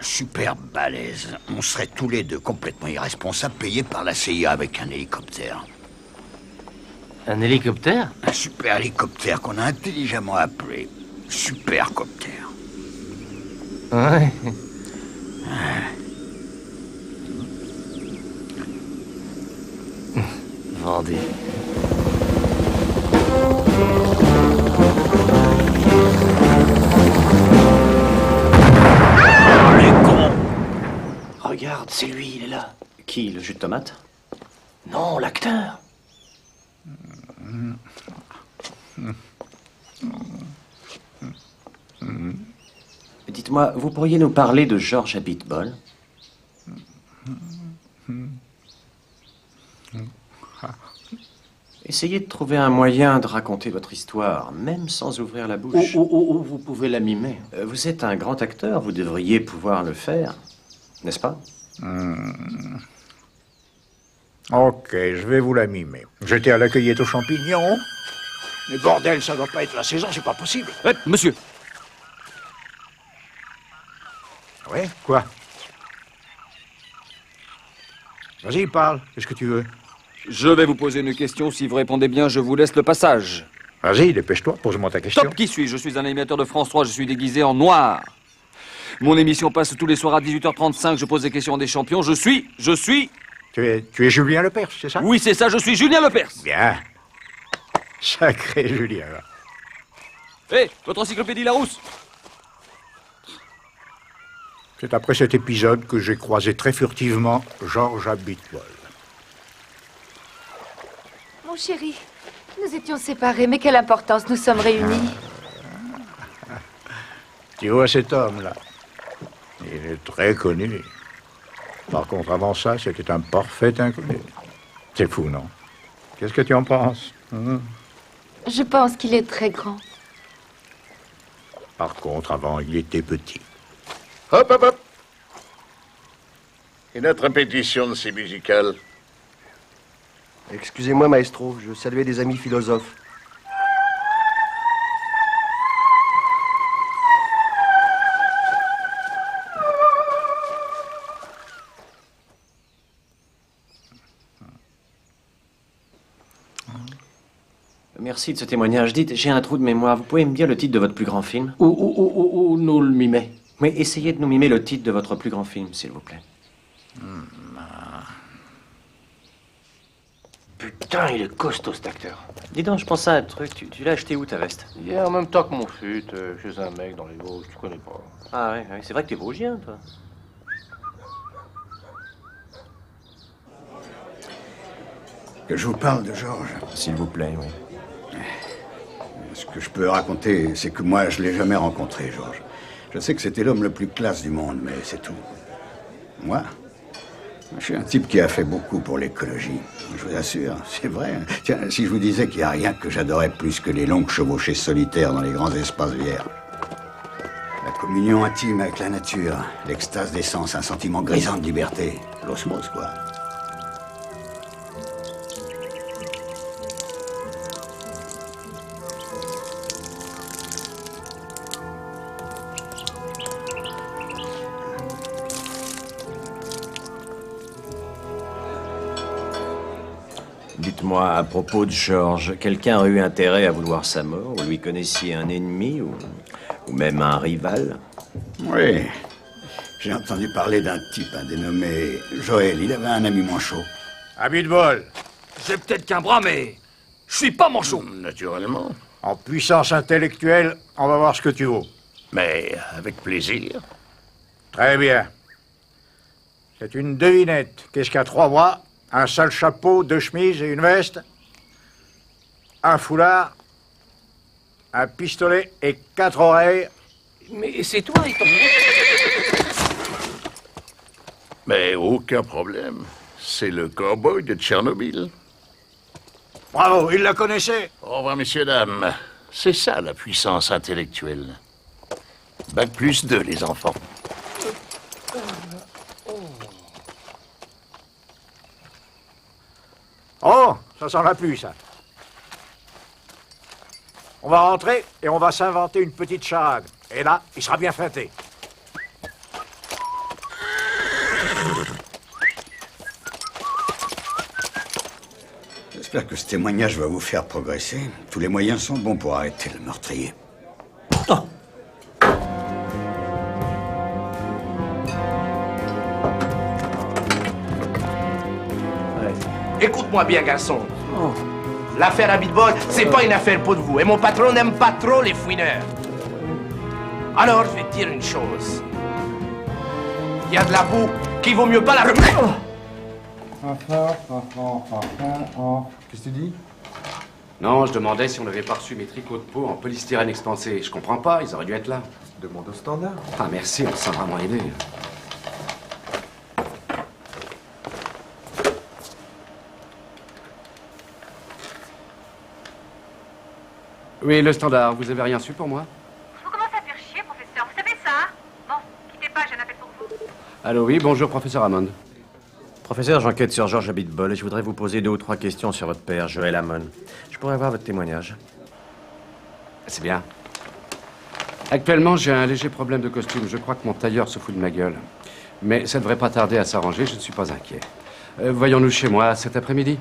Super balèze. On serait tous les deux complètement irresponsables, payés par la CIA avec un hélicoptère. Un hélicoptère? Un super hélicoptère qu'on a intelligemment appelé Supercoptère. Ouais. Vendu. Regarde, c'est lui, il est là. Qui, le jus de tomate? Non, l'acteur. Dites-moi, vous pourriez nous parler de George Abitbol? Essayez de trouver un moyen de raconter votre histoire, même sans ouvrir la bouche. Ou vous pouvez la mimer. Vous êtes un grand acteur, vous devriez pouvoir le faire, n'est-ce pas? Ok, je vais vous la mimer. J'étais à la cueillette aux champignons. Mais bordel, ça doit pas être la saison, c'est pas possible. Monsieur. Ouais, quoi? Vas-y, parle. Qu'est-ce que tu veux? Je vais vous poser une question. Si vous répondez bien, je vous laisse le passage. Vas-y, dépêche-toi, pose-moi ta question. Stop, qui suis-je? Je suis un animateur de France 3, je suis déguisé en noir. Mon émission passe tous les soirs à 18h35, je pose des questions à des champions. Je suis... Tu es Julien Lepers, c'est ça? Oui, c'est ça, je suis Julien Lepers. Bien. Sacré Julien. Hé, votre encyclopédie Larousse. C'est après cet épisode que j'ai croisé très furtivement George Abitbol. Mon chéri, nous étions séparés, mais quelle importance, nous sommes réunis. Tu vois cet homme-là? Il est très connu. Par contre, avant ça, c'était un parfait inconnu. C'est fou, non? Qu'est-ce que tu en penses? Je pense qu'il est très grand. Par contre, avant, il était petit. Hop, hop, hop. Et notre répétition de ces musicales? Excusez-moi, maestro, je saluais des amis philosophes. Merci de ce témoignage. Dites, j'ai un trou de mémoire. Vous pouvez me dire le titre de votre plus grand film? Ou nous le mimer. Oui, essayez de nous mimer le titre de votre plus grand film, s'il vous plaît. Putain, il est costaud, cet acteur. Dis donc, je pense à un truc. Tu l'as acheté où, ta veste? Hier, en même temps que mon fut, chez un mec dans les Vosges, tu connais pas. Ah ouais, c'est vrai que t'es vosgien, toi. Que je vous parle de Georges? S'il vous plaît, oui. Ce que je peux raconter, c'est que moi, je l'ai jamais rencontré, Georges. Je sais que c'était l'homme le plus classe du monde, mais c'est tout. Moi, je suis un type qui a fait beaucoup pour l'écologie. Je vous assure, c'est vrai. Tiens, si je vous disais qu'il n'y a rien que j'adorais plus que les longues chevauchées solitaires dans les grands espaces vierges. La communion intime avec la nature, l'extase des sens, un sentiment grisant de liberté. L'osmose, quoi. Dites-moi, à propos de Georges, quelqu'un a eu intérêt à vouloir sa mort? Vous lui connaissiez un ennemi ou même un rival? Oui. J'ai entendu parler d'un type, un dénommé Joël. Il avait un ami manchot. Abit bol. J'ai peut-être qu'un bras, mais je suis pas manchot. Naturellement. En puissance intellectuelle, on va voir ce que tu vaux. Mais avec plaisir. Très bien. C'est une devinette. Qu'est-ce qui a 3 bras, un seul chapeau, 2 chemises et une veste, un foulard, un pistolet et 4 oreilles? Mais c'est toi et ton... Mais aucun problème. C'est le cow-boy de Tchernobyl. Bravo, il la connaissait. Au revoir, messieurs, dames. C'est ça, la puissance intellectuelle. Bac plus 2, les enfants. Oh, ça s'en va plus, ça. On va rentrer et on va s'inventer une petite charade. Et là, il sera bien fêté. J'espère que ce témoignage va vous faire progresser. Tous les moyens sont bons pour arrêter le meurtrier. Écoute-moi bien, garçon. L'affaire Abitbol, c'est pas une affaire pour vous. Et mon patron n'aime pas trop les fouineurs. Alors, je vais te dire une chose. Il y a de la boue qui vaut mieux pas la remettre. Qu'est-ce que tu dis? Non, je demandais si on n'avait pas reçu mes tricots de peau en polystyrène expansé. Je comprends pas, ils auraient dû être là. Demande au standard. Ah, merci, on se sent vraiment aidé. Oui, le standard, vous avez rien su pour moi? Vous commencez à faire chier, professeur. Vous savez ça, hein? Bon, quittez pas, j'ai un appel pour vous. Allô, oui, bonjour, professeur Hammond. Professeur, j'enquête sur Georges Abitbol et je voudrais vous poser 2 ou 3 questions sur votre père, Joël Hammond. Je pourrais avoir votre témoignage. C'est bien. Actuellement, j'ai un léger problème de costume. Je crois que mon tailleur se fout de ma gueule. Mais ça devrait pas tarder à s'arranger, je ne suis pas inquiet. Voyons-nous chez moi cet après-midi.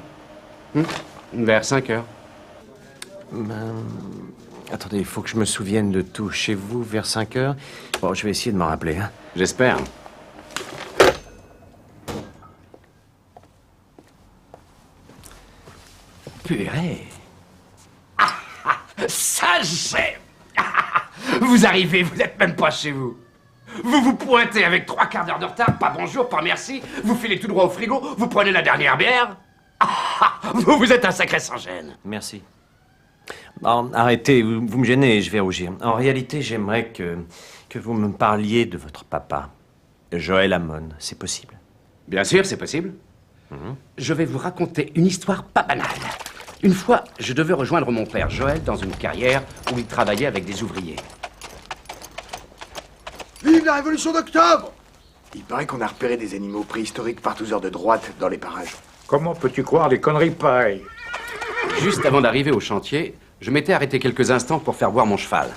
Vers 5 heures. Attendez, il faut que je me souvienne de tout. Chez vous, vers 5 heures? Bon, je vais essayer de m'en rappeler. Hein. J'espère. Purée. Ça, j'aime. Vous arrivez, vous n'êtes même pas chez vous. Vous vous pointez avec 3 quarts d'heure de retard, pas bonjour, pas merci. Vous filez tout droit au frigo, vous prenez la dernière bière. Vous êtes un sacré sans-gêne. Merci. Bon, arrêtez, vous me gênez, je vais rougir. En réalité, j'aimerais que vous me parliez de votre papa, Joël Hammond. C'est possible? Bien sûr, c'est possible. Je vais vous raconter une histoire pas banale. Une fois, je devais rejoindre mon père Joël dans une carrière où il travaillait avec des ouvriers. Vive la révolution d'octobre! Il paraît qu'on a repéré des animaux préhistoriques partouzeurs de droite dans les parages. Comment peux-tu croire des conneries pareilles? Juste avant d'arriver au chantier, je m'étais arrêté quelques instants pour faire voir mon cheval.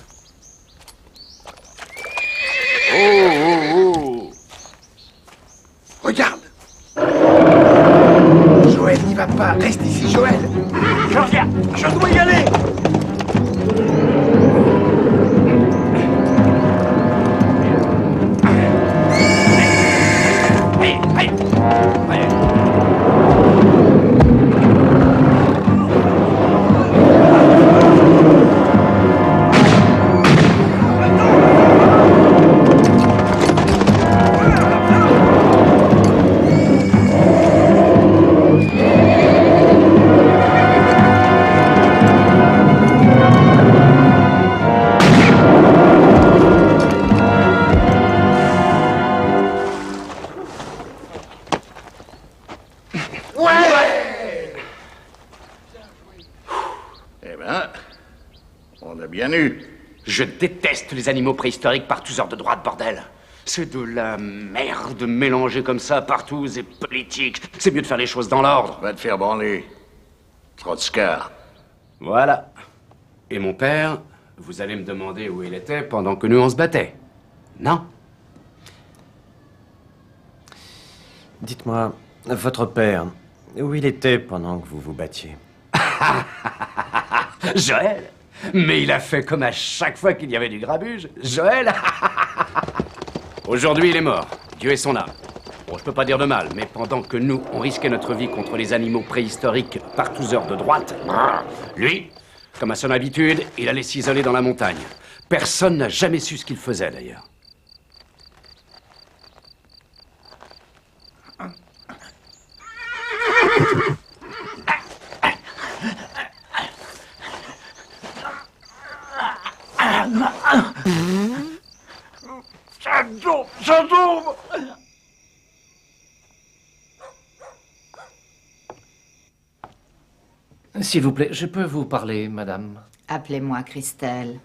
Oh! Regarde! Joël n'y va pas, reste ici, Joël! Je reviens, je dois y aller! On a bien eu. Je déteste les animaux préhistoriques par tous heures de droite, bordel. C'est de la merde mélangée comme ça partout, c'est politique. C'est mieux de faire les choses dans l'ordre. Va te faire branler. Trotskar. Voilà. Et mon père, vous allez me demander où il était pendant que nous on se battait. Non? Dites-moi, votre père, où il était pendant que vous vous battiez? Joël? Mais il a fait comme à chaque fois qu'il y avait du grabuge. Joël? Aujourd'hui, il est mort. Dieu ait son âme. Bon, je peux pas dire de mal, mais pendant que nous, on risquait notre vie contre les animaux préhistoriques par tous heures de droite, lui, comme à son habitude, il allait s'isoler dans la montagne. Personne n'a jamais su ce qu'il faisait, d'ailleurs. Ça tombe. S'il vous plaît, je peux vous parler, madame? Appelez-moi Christelle.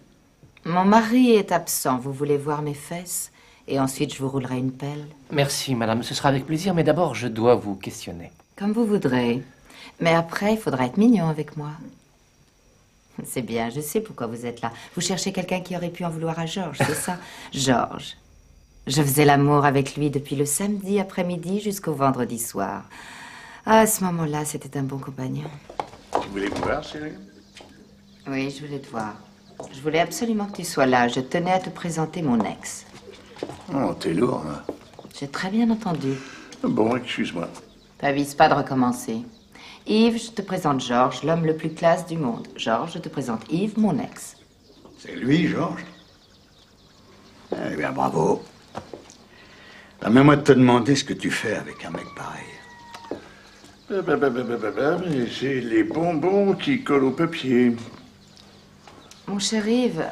Mon mari est absent. Vous voulez voir mes fesses? Et ensuite, je vous roulerai une pelle. Merci, madame, ce sera avec plaisir, mais d'abord, je dois vous questionner. Comme vous voudrez. Mais après, il faudra être mignon avec moi. C'est bien, je sais pourquoi vous êtes là. Vous cherchez quelqu'un qui aurait pu en vouloir à Georges, c'est ça? Georges. Je faisais l'amour avec lui depuis le samedi après-midi jusqu'au vendredi soir. À ce moment-là, c'était un bon compagnon. Tu voulais me voir, Cyril? Oui, je voulais te voir. Je voulais absolument que tu sois là. Je tenais à te présenter mon ex. Oh, t'es lourd, hein. J'ai très bien entendu. Bon, excuse-moi. T'avises pas de recommencer. Yves, je te présente Georges, l'homme le plus classe du monde. Georges, je te présente Yves, mon ex. C'est lui, Georges? Eh bien, bravo. Permets-moi de te demander ce que tu fais avec un mec pareil. Mais j'ai les bonbons qui collent au papier. Mon cher Yves,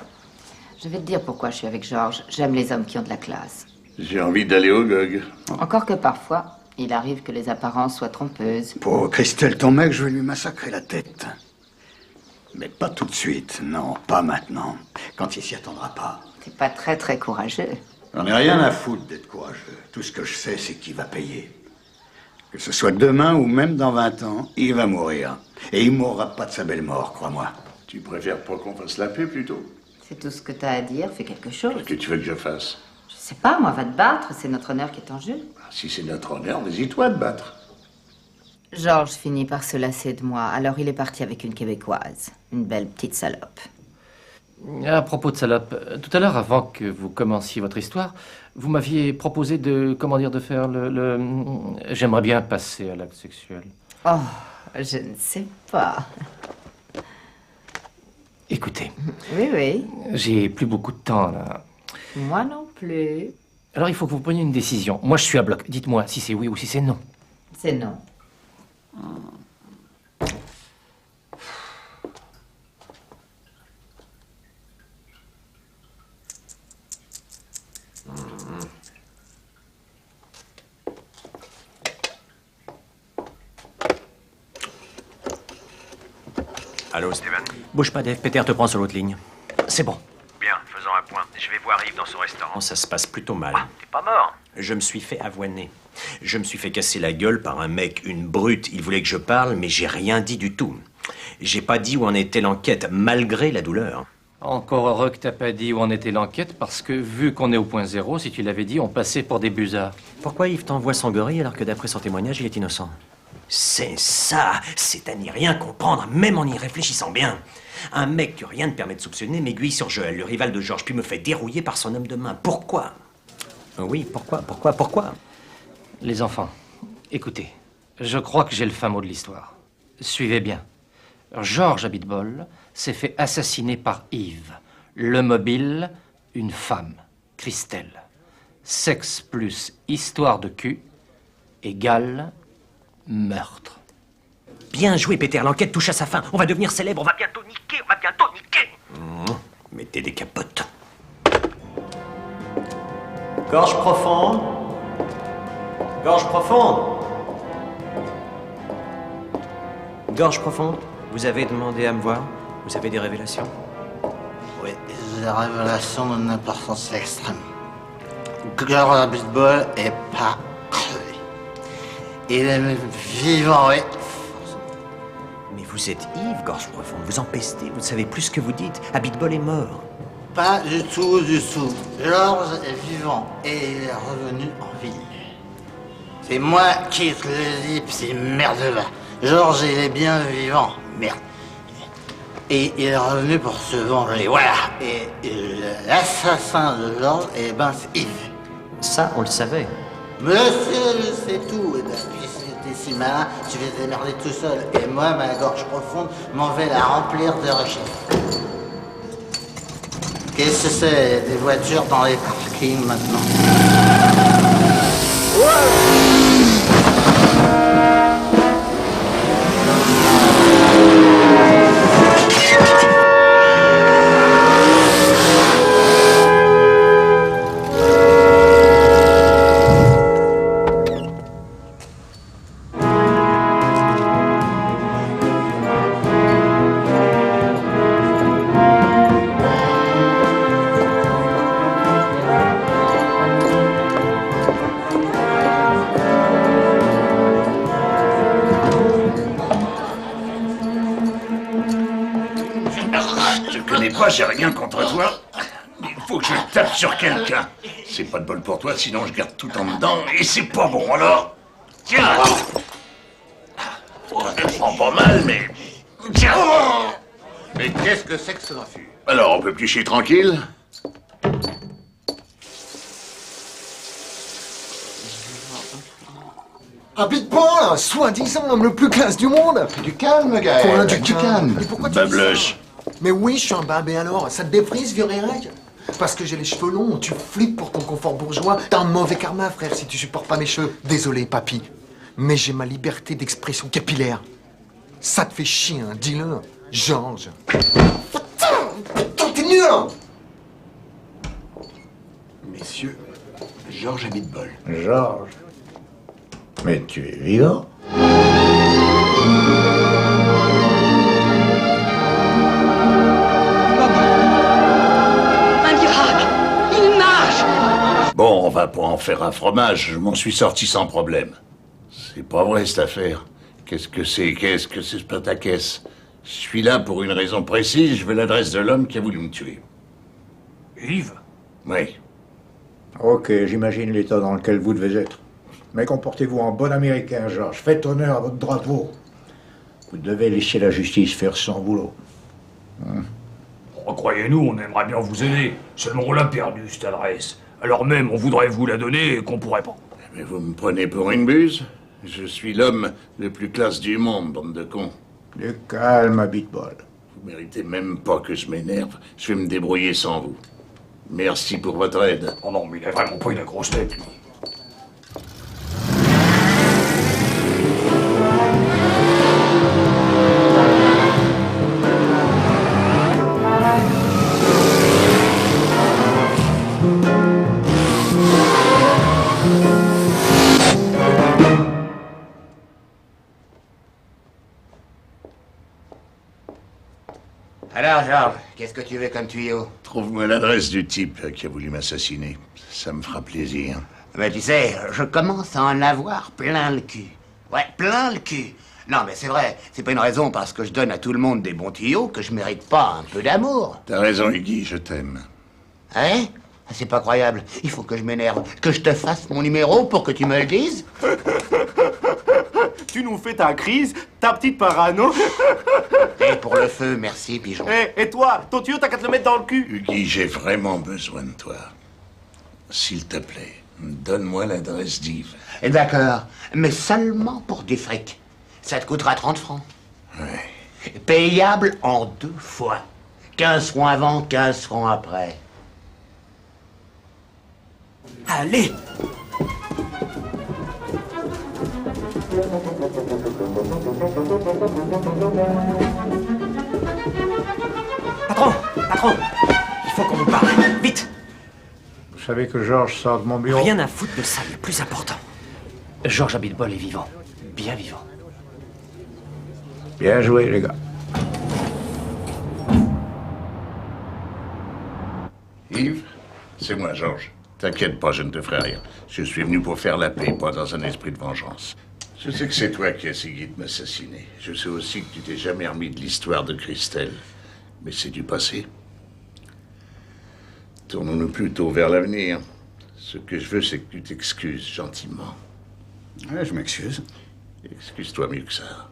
je vais te dire pourquoi je suis avec Georges. J'aime les hommes qui ont de la classe. J'ai envie d'aller au GOG. Encore que parfois, il arrive que les apparences soient trompeuses. Pour Christelle, ton mec, je vais lui massacrer la tête. Mais pas tout de suite, non, pas maintenant. Quand il s'y attendra pas. T'es pas très très courageux. J'en ai rien à foutre d'être courageux. Tout ce que je sais, c'est qu'il va payer. Que ce soit demain ou même dans 20 ans, il va mourir. Et il mourra pas de sa belle mort, crois-moi. Tu préfères pas qu'on fasse la paix, plutôt? C'est tout ce que t'as à dire, fais quelque chose. Qu'est-ce que tu veux que je fasse? Je sais pas, moi, va te battre, c'est notre honneur qui est en jeu. Si c'est notre honneur, vas-y-toi de battre. Georges finit par se lasser de moi, alors il est parti avec une Québécoise. Une belle petite salope. À propos de salope, tout à l'heure, avant que vous commenciez votre histoire, vous m'aviez proposé de, comment dire, de faire J'aimerais bien passer à l'acte sexuel. Oh, je ne sais pas. Écoutez. Oui, oui. J'ai plus beaucoup de temps, là. Moi non plus. Alors, il faut que vous preniez une décision. Moi, je suis à bloc. Dites-moi si c'est oui ou si c'est non. C'est non. Allô, Steven? Bouge pas, Dave. Peter te prend sur l'autre ligne. C'est bon. Bien, faisons un point. Je vais voir Yves dans son restaurant. Ça se passe plutôt mal. T'es pas mort? Je me suis fait avoiner. Je me suis fait casser la gueule par un mec, une brute. Il voulait que je parle, mais j'ai rien dit du tout. J'ai pas dit où en était l'enquête, malgré la douleur. Encore heureux que t'as pas dit où en était l'enquête, parce que vu qu'on est au point zéro, si tu l'avais dit, on passait pour des busards. Pourquoi Yves t'envoie son gorille alors que d'après son témoignage, il est innocent? C'est ça, c'est à n'y rien comprendre, même en y réfléchissant bien. Un mec que rien ne permet de soupçonner m'aiguille sur Joël, le rival de Georges, puis me fait dérouiller par son homme de main. Pourquoi? Oui, pourquoi? Les enfants, écoutez, je crois que j'ai le fin mot de l'histoire. Suivez bien. Georges Abitbol s'est fait assassiner par Yves. Le mobile, une femme, Christelle. Sexe plus histoire de cul égale meurtre. Bien joué, Peter, l'enquête touche à sa fin. On va devenir célèbre, on va bientôt niquer. Mettez des capotes. Gorge profonde. Gorge profonde. Gorge profonde. Vous avez demandé à me voir? Vous avez des révélations? Oui, des révélations d'une importance extrême. George Abitbol est pas crevé. Il est vivant, oui. Mais vous êtes ivre, gorge profonde. Vous empestez, vous ne savez plus ce que vous dites. Abitbol est mort. Pas du tout, du tout. George est vivant et il est revenu en ville. C'est moi qui te le dis, ces merdes-là. George, il est bien vivant. Merde. Et il est revenu pour se venger. Voilà. Et l'assassin de George, eh ben, c'est Yves. Ça, on le savait. Monsieur, je sais tout. Et ben, puisque t'es si malin, tu vas te démerder tout seul. Et moi, ma gorge profonde, m'en vais la remplir de recherches. Qu'est-ce que c'est? Des voitures dans les parkings maintenant. J'ai rien contre toi. Il faut que je tape sur quelqu'un. C'est pas de bol pour toi, sinon je garde tout en dedans et c'est pas bon alors. Tiens. Je prends pas mal, mais. Tiens. Mais qu'est-ce que c'est que ce refus? Alors, on peut plus chier tranquille? Abitbol, soi-disant l'homme le plus classe du monde. Du calme, gars. Quoi, du calme. Mais pourquoi tu dis Bablush. ça? Mais oui, je suis un babé alors. Ça te défrise, vieux rérail? Parce que j'ai les cheveux longs, tu flippes pour ton confort bourgeois. T'as un mauvais karma, frère, si tu supportes pas mes cheveux. Désolé, papy. Mais j'ai ma liberté d'expression capillaire. Ça te fait chier, hein, dis-le. Georges. Putain, t'es nul, hein. Messieurs, Georges Abitbol. Georges. Mais tu es vivant? Bon, on va pas en faire un fromage, je m'en suis sorti sans problème. C'est pas vrai cette affaire. Qu'est-ce que c'est ce pataquès? Je suis là pour une raison précise, je veux l'adresse de l'homme qui a voulu me tuer. Yves? Oui. Ok, j'imagine l'état dans lequel vous devez être. Mais comportez-vous en bon américain, Georges. Faites honneur à votre drapeau. Vous devez laisser la justice faire son boulot. Croyez-nous, on aimerait bien vous aider. Seulement on l'a perdu, cette adresse. Alors même, on voudrait vous la donner et qu'on pourrait pas. Mais vous me prenez pour une buse? Je suis l'homme le plus classe du monde, bande de cons. Du calme, Abitbol. Vous méritez même pas que je m'énerve. Je vais me débrouiller sans vous. Merci pour votre aide. Oh non, mais il a vraiment pas une grosse tête, lui. Alors, Georges, qu'est-ce que tu veux comme tuyau? Trouve-moi l'adresse du type qui a voulu m'assassiner. Ça me fera plaisir. Mais tu sais, je commence à en avoir plein le cul. Ouais, plein le cul. Non, mais c'est vrai, c'est pas une raison parce que je donne à tout le monde des bons tuyaux que je mérite pas un peu d'amour. T'as raison, Iggy, je t'aime. Hein? C'est pas croyable. Il faut que je m'énerve. Que je te fasse mon numéro pour que tu me le dises? Tu nous fais ta crise, ta petite parano. Et pour le feu, merci, pigeon. Et toi, ton tuyau, t'as qu'à te le mettre dans le cul. Iggy, j'ai vraiment besoin de toi. S'il te plaît, donne-moi l'adresse d'Yves. D'accord, mais seulement pour du fric. Ça te coûtera 30 francs. Ouais. Payable en 2 fois. 15 francs avant, 15 francs après. Allez! Patron, il faut qu'on nous parle, vite! Vous savez que Georges sort de mon bureau? Rien à foutre de ça, le plus important. Georges Abitbol est vivant, bien vivant. Bien joué, les gars. Yves, c'est moi, Georges. T'inquiète pas, je ne te ferai rien. Je suis venu pour faire la paix, pas dans un esprit de vengeance. Je sais que c'est toi qui as essayé de m'assassiner. Je sais aussi que tu t'es jamais remis de l'histoire de Christelle. Mais c'est du passé. Tournons-nous plutôt vers l'avenir. Ce que je veux, c'est que tu t'excuses gentiment. Ouais, je m'excuse. Excuse-toi mieux que ça.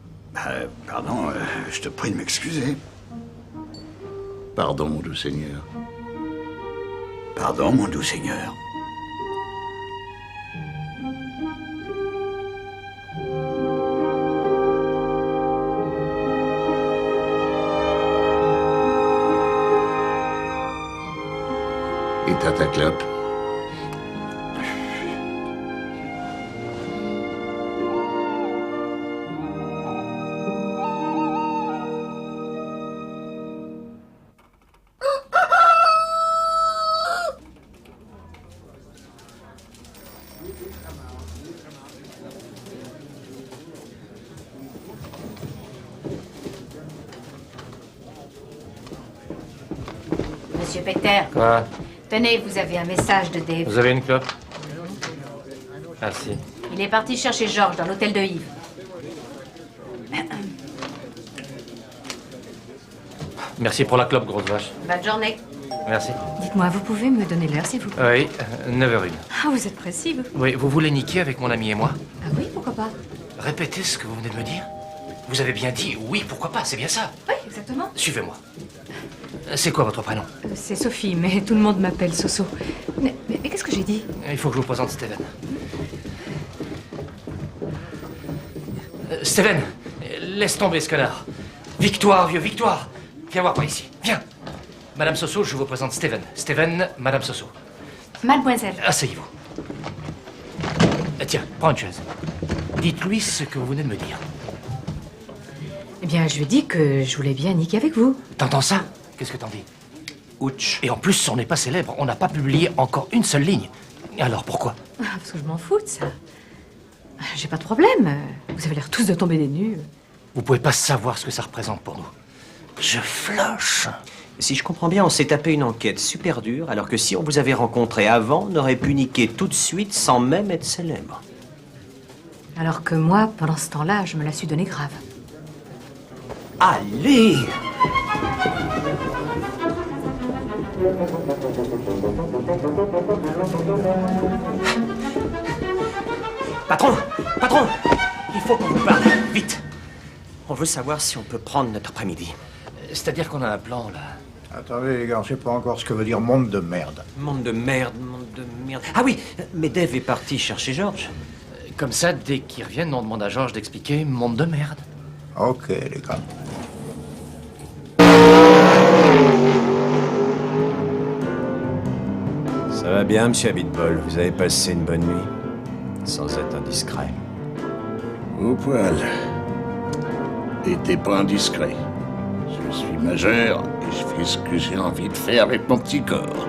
Pardon, je te prie de m'excuser. Pardon, mon doux Seigneur. Pardon, mon doux Seigneur. Et t'as ta clope? Monsieur Peter. Quoi? Tenez, vous avez un message de Dave. Vous avez une clope? Merci. Il est parti chercher Georges dans l'hôtel de Yves. Merci pour la clope, grosse vache. Bonne journée. Merci. Dites-moi, vous pouvez me donner l'heure, s'il vous plaît? Oui, 9h01. Ah, vous êtes précis, vous? Oui, vous voulez niquer avec mon ami et moi? Ah oui, pourquoi pas? Répétez ce que vous venez de me dire. Vous avez bien dit oui, pourquoi pas, c'est bien ça. Oui, exactement. Suivez-moi. C'est quoi votre prénom? C'est Sophie, mais tout le monde m'appelle Soso. Mais qu'est-ce que j'ai dit? Il faut que je vous présente Steven. Steven, laisse tomber ce connard. Victoire, vieux, victoire. Viens voir par ici, viens. Madame Soso, je vous présente Steven. Steven, Madame Soso. Mademoiselle. Asseyez-vous. Tiens, prends une chaise. Dites-lui ce que vous venez de me dire. Eh bien, je lui ai dit que je voulais bien niquer avec vous. T'entends ça? Qu'est-ce que t'en dis? Ouch. Et en plus, on n'est pas célèbre. On n'a pas publié encore une seule ligne. Alors pourquoi? Parce que je m'en fous de ça. J'ai pas de problème. Vous avez l'air tous de tomber des nues. Vous pouvez pas savoir ce que ça représente pour nous. Je flush. Si je comprends bien, on s'est tapé une enquête super dure, alors que si on vous avait rencontré avant, on aurait pu niquer tout de suite sans même être célèbre. Alors que moi, pendant ce temps-là, je me la suis donnée grave. Allez! Patron! Patron! Il faut qu'on vous parle, vite! On veut savoir si on peut prendre notre après-midi. C'est-à-dire qu'on a un plan, là. Attendez, les gars, on sait pas encore ce que veut dire monde de merde. Monde de merde, monde de merde. Ah oui, mais Dave est parti chercher Georges. Comme ça, dès qu'ils reviennent, on demande à Georges d'expliquer monde de merde. Ok, les gars. Ça va bien, monsieur Abitbol? Vous avez passé une bonne nuit? Sans être indiscret. Au poil. Et t'es pas indiscret. Je suis majeur et je fais ce que j'ai envie de faire avec mon petit corps.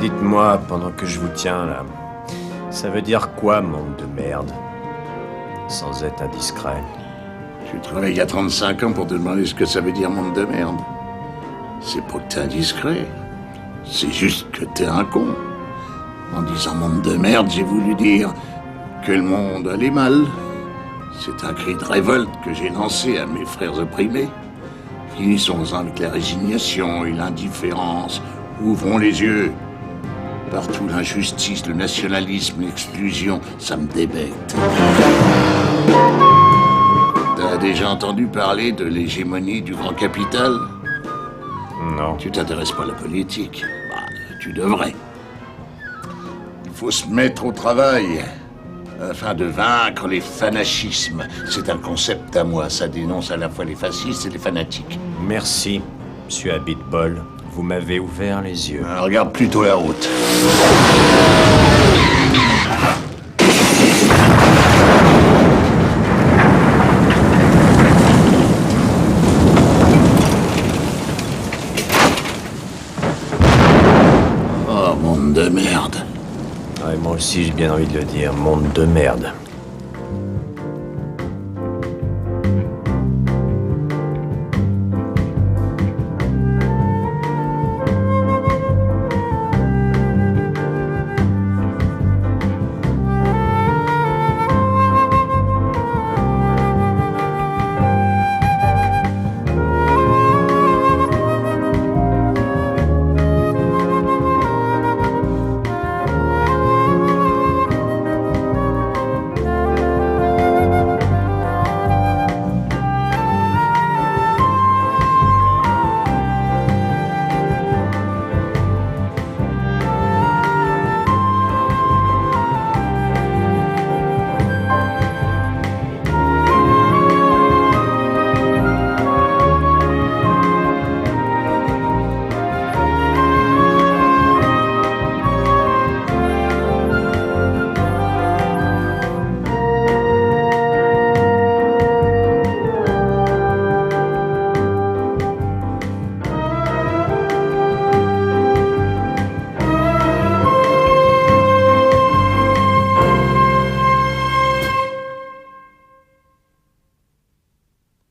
Dites-moi, pendant que je vous tiens là, ça veut dire quoi, monde de merde? Sans être indiscret. Tu travailles à 35 ans pour te demander ce que ça veut dire monde de merde. C'est pas que t'es indiscret. C'est juste que t'es un con. En disant monde de merde, j'ai voulu dire que le monde allait mal. C'est un cri de révolte que j'ai lancé à mes frères opprimés. Finissons-en avec la résignation et l'indifférence. Ouvrons les yeux. Partout l'injustice, le nationalisme, l'exclusion, ça me débecte. T'as déjà entendu parler de l'hégémonie du grand capital? Non. Tu t'intéresses pas à la politique? Bah, tu devrais. Il faut se mettre au travail afin de vaincre les fanachismes. C'est un concept à moi, ça dénonce à la fois les fascistes et les fanatiques. Merci, monsieur Abitbol. Vous m'avez ouvert les yeux. Regarde plutôt la route. Oh, monde de merde. Ouais, moi aussi, j'ai bien envie de le dire. Monde de merde.